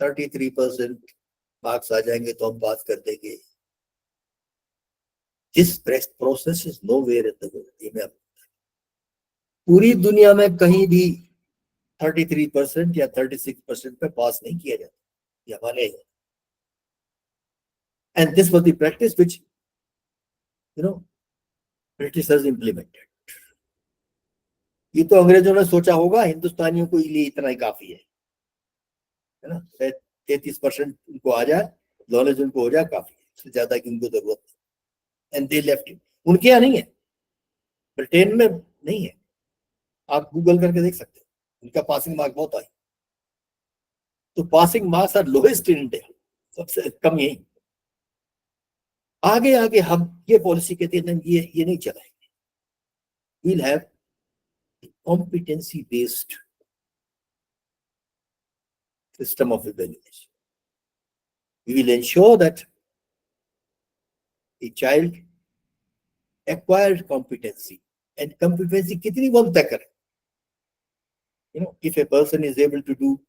33% मार्क्स आ जाएंगे तो हम पास कर देंगे. This process is nowhere in the world. पूरी दुनिया में कहीं भी 33% या 36% पे पास नहीं किया जाता. ये हमारे, and this was the practice which Britishers implemented. ये तो अंग्रेजों ने सोचा होगा हिंदुस्तानियों को लिए इतना ही काफी है ना, 33% उनको आ जाए, नॉलेज उनको हो जाए काफी है, इससे ज्यादा की उनको जरूरत है. And they left it. उनके यहाँ नहीं है, ब्रिटेन में नहीं है. आप गूगल करके देख सकते हो, उनका पासिंग मार्क बहुत आई. तो passing marks are lowest in India, सबसे कम यही. आगे आगे हम ये पॉलिसी कहते हैं ये नहीं चलाएंगे. we'll have competency based system of evaluation. We will ensure that a child acquired competency, and competency कितनी वो तय करें. If a person is able to do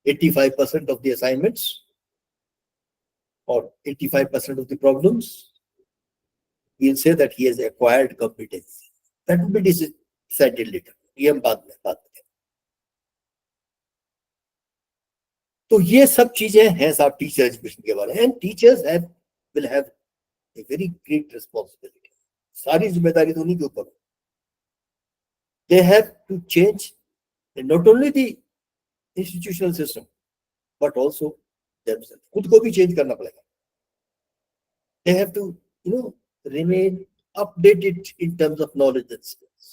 85% of the assignments or 85% of the problems, we'll say that he has acquired competency. That will be decided later. ये हम बाद में बात करें. तो ये सब चीजें हैं साहब टीचर एजुकेशन के बारे में. And teachers will have a very great responsibility. सारी जिम्मेदारी तो उन्हीं के ऊपर. They have to change not only the institutional system but also themselves. खुद को भी चेंज करना पड़ेगा. They have to remain updated in terms of knowledge and skills.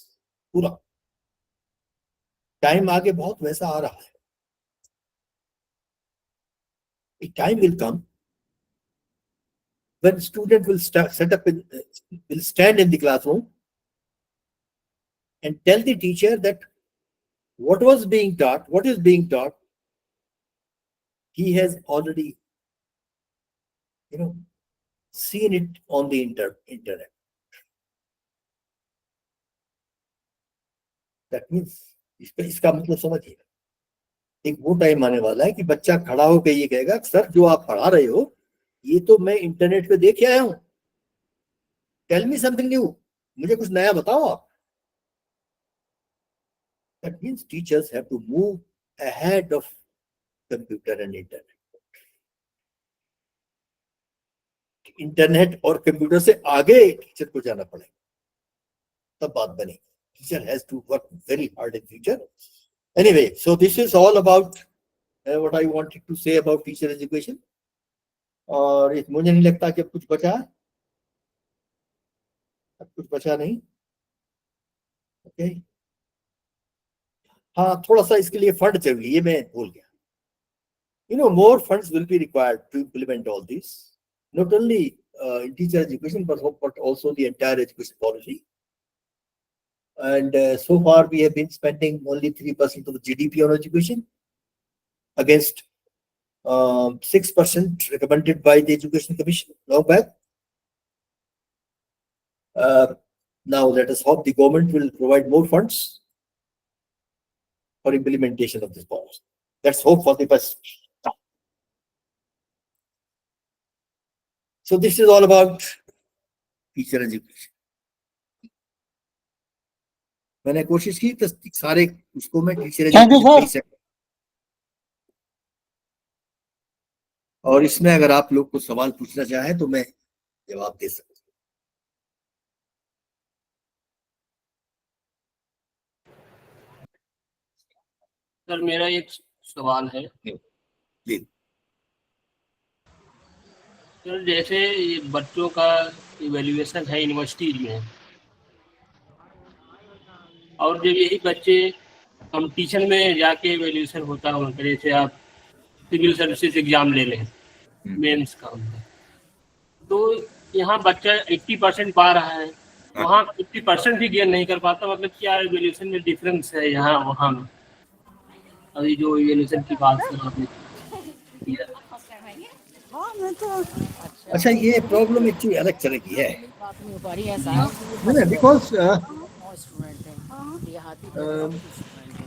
पूरा टाइम आगे बहुत वैसा आ रहा है. A time will come when student will will stand in the classroom and tell the teacher that what is being taught, he has already seen it on the internet. That means इसका मतलब समझिए, एक वो time आने वाला है कि बच्चा खड़ा होकर ये कहेगा सर जो आप पढ़ा रहे हो ये तो मैं इंटरनेट पे देख आया हूं. टेल मी समथिंग न्यू, मुझे कुछ नया बताओ आप. That means teachers have to move ahead of computer and internet. Internet और कंप्यूटर से आगे टीचर को जाना पड़ेगा. तब बात बनेगी. Teacher has to work very hard in future. Anyway, so this is all about what I wanted to say about teacher education. और मुझे नहीं लगता कि अब कुछ बचा है. अब कुछ बचा नहीं. ओके. हाँ, थोड़ा सा इसके लिए फंड चाहिए, ये मैं भूल गया. More funds will be required to implement all this, not only in teacher education but also the entire education policy. And so far we have been spending only 3% of the GDP on education against 6% recommended by the Education Commission long back. Now let us hope the government will provide more funds for implementation of this policy. Let's hope for the best. So this is all about teacher education. मैंने कोशिश की कि सारे उसको मैं teacher education, और इसमें अगर आप लोग को सवाल पूछना चाहें तो मैं जवाब दे सकता हूँ. सर मेरा एक सवाल है. जी. सर जैसे ये बच्चों का इवैल्यूएशन है यूनिवर्सिटी में, और जब यही बच्चे कंपटीशन में जाके इवैल्यूएशन होता है उनका, जैसे आप सिविल सर्विसेज एग्जाम ले लें, मेंस का होता है, तो यहाँ बच्चा 80% पा रहा है, वहाँ 50% भी गेन नहीं कर पाता. मतलब क्या इवैल्यूएशन में डिफरेंस है यहाँ वहाँ में? अभी जो इवैल्यूएशन की बात कर रहे हैं. अच्छा, ये प्रॉब्लम एक्चुअली अलग तरह की है. Because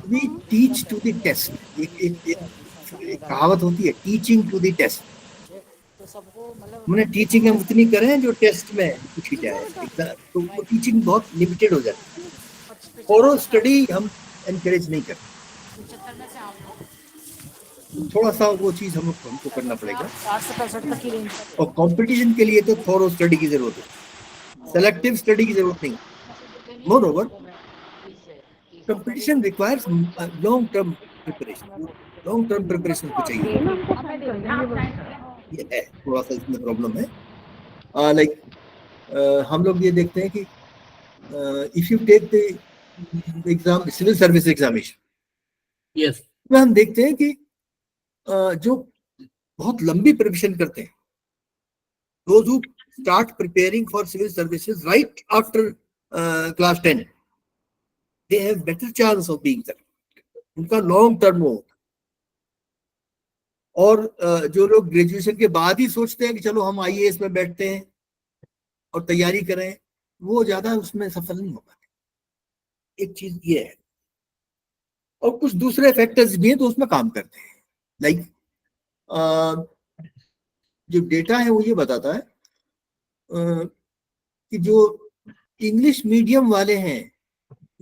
we teach to the test. एक कहावत होती है, टीचिंग टू द टेस्ट. मैंने टीचिंग हम उतनी करें जो टेस्ट में पूछी जाए, तो वो टीचिंग बहुत लिमिटेड हो जाती है. थोरो स्टडी हम एनकरेज नहीं करते. थोड़ा सा वो चीज हमको करना पड़ेगा. और कंपटीशन के लिए तो थोरो स्टडी की जरूरत है, सेलेक्टिव स्टडी की जरूरत नहीं. Moreover competition requires long term preparation. Long term preparation को चाहिए. ये है थोड़ा सा इसमें प्रॉब्लम है. लाइक हम लोग ये देखते हैं कि if you take the exam, civil service examination, yes, में हम देखते हैं कि जो बहुत लंबी प्रिपरेशन करते हैं, those who start preparing for civil services right after class 10, they have better chance of being there. उनका लॉन्ग टर्म हो. और जो लोग ग्रेजुएशन के बाद ही सोचते हैं कि चलो हम IAS में बैठते हैं और तैयारी करें, वो ज्यादा उसमें सफल नहीं हो पाते. एक चीज ये है. और कुछ दूसरे फैक्टर्स भी हैं तो उसमें काम करते हैं. लाइक जो डेटा है वो ये बताता है कि जो इंग्लिश मीडियम वाले हैं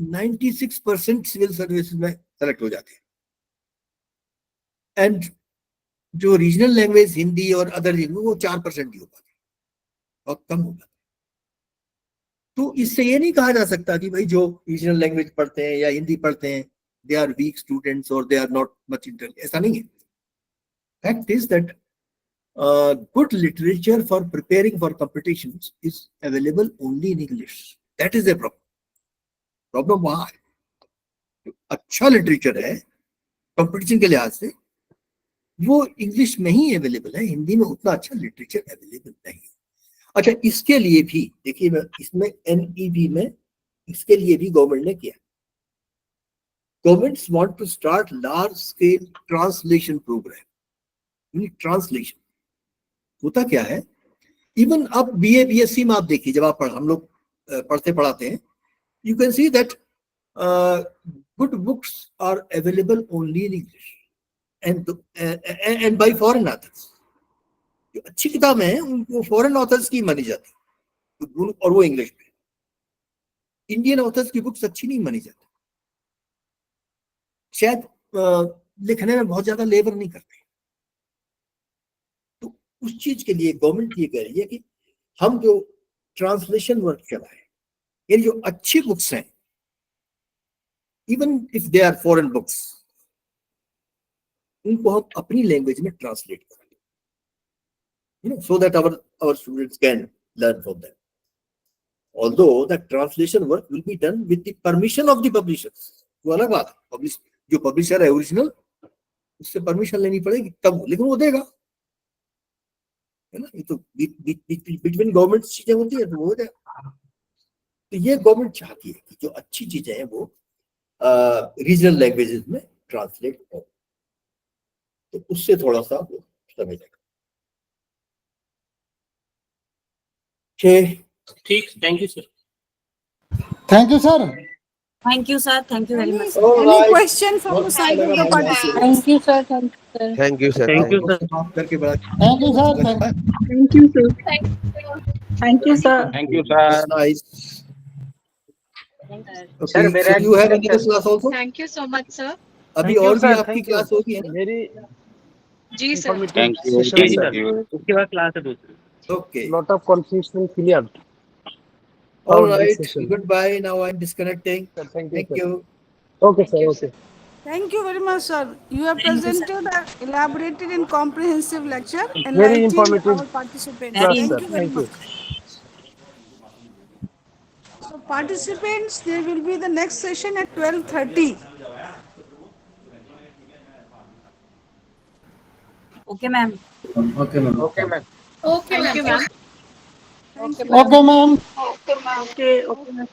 96% सिविल सर्विसेज में सेलेक्ट हो जाते हैं. एंड जो रीजनल लैंग्वेज हिंदी और अदर लैंग्वेज वो 4% ही हो पाते, बहुत कम हो पाते. तो इससे ये नहीं कहा जा सकता कि भाई जो रीजनल लैंग्वेज पढ़ते हैं या हिंदी पढ़ते हैं दे आर वीक स्टूडेंट्स और they are not much intelligent. ऐसा नहीं है. Fact is that good literature for preparing for competitions is available only in English. That is the problem. Problem वहाँ है. अच्छा लिटरेचर है कंपटीशन के लिहाज से, वो इंग्लिश में ही अवेलेबल है. हिंदी में उतना अच्छा लिटरेचर अवेलेबल नहीं है. अच्छा, इसके लिए भी देखिए, इसमें NEP में इसके लिए भी गवर्नमेंट ने किया. Governments want to start large scale translation program. Translation होता क्या है? इवन अब BA BSc में आप देखिए, जब आप हम लोग पढ़ते पढ़ाते हैं, you can see that good books are available only in English and by foreign authors. जो अच्छी किताबें हैं उनको फॉरेन ऑथर्स की मानी जाती है, और वो इंग्लिश में. इंडियन ऑथर्स की बुक्स अच्छी नहीं मानी जाती, शायद लिखने में बहुत ज्यादा लेबर नहीं करते. उस चीज के लिए गवर्नमेंट ये कह रही है कि हम जो ट्रांसलेशन वर्क चलाए, ये जो अच्छी बुक्स हैं, even if they are foreign books, इनको हम अपनी लैंग्वेज में ट्रांसलेट करें, so that our students can learn from them. Although the translation work will be done with the permission of the publishers. वो अलग बात है, जो पब्लिशर है ओरिजिनल, उससे परमिशन लेनी पड़ेगी तब, लेकिन वो देगा, है ना। ये तो बिटवीन गवर्नमेंट चीजें होती है, तो वो हो जाएगा। तो ये गवर्नमेंट चाहती है कि जो अच्छी चीजें हैं वो रीजनल लैंग्वेजेस में ट्रांसलेट हो, तो उससे थोड़ा सा वो समझेगा। ठीक, thank you sir. Thank you, sir. Thank you, sir. Thank you very Any, much. any question from the side of the participants? Thank you, sir. Thank you, sir. Thank you, sir. Thank you, sir. करके बड़ा Thank you, sir. Thank you, sir. Thank you, sir. Thank you, sir. nice. Sir, Okay, so you have another class also? Thank you so much sir. अभी और भी आपकी class होगी, है ना? मेरी जी sir. Thank you. Thank you. उसके बाद क्लास है दूसरी। Okay. lot of confusion cleared. All this right. session. Goodbye. Now I'm disconnecting. Thank you. Thank sir. you. Okay, sir. Okay. Thank you very much, sir. You have presented an elaborated and comprehensive lecture, Very enlightening informative our participants. Very Thank sir. you very Thank you. much. So participants, there will be the next session at 12:30. Okay, ma'am. Okay, ma'am. Okay ma'am. Okay, ma'am. Okay ma'am. Okay, okay, ma'am.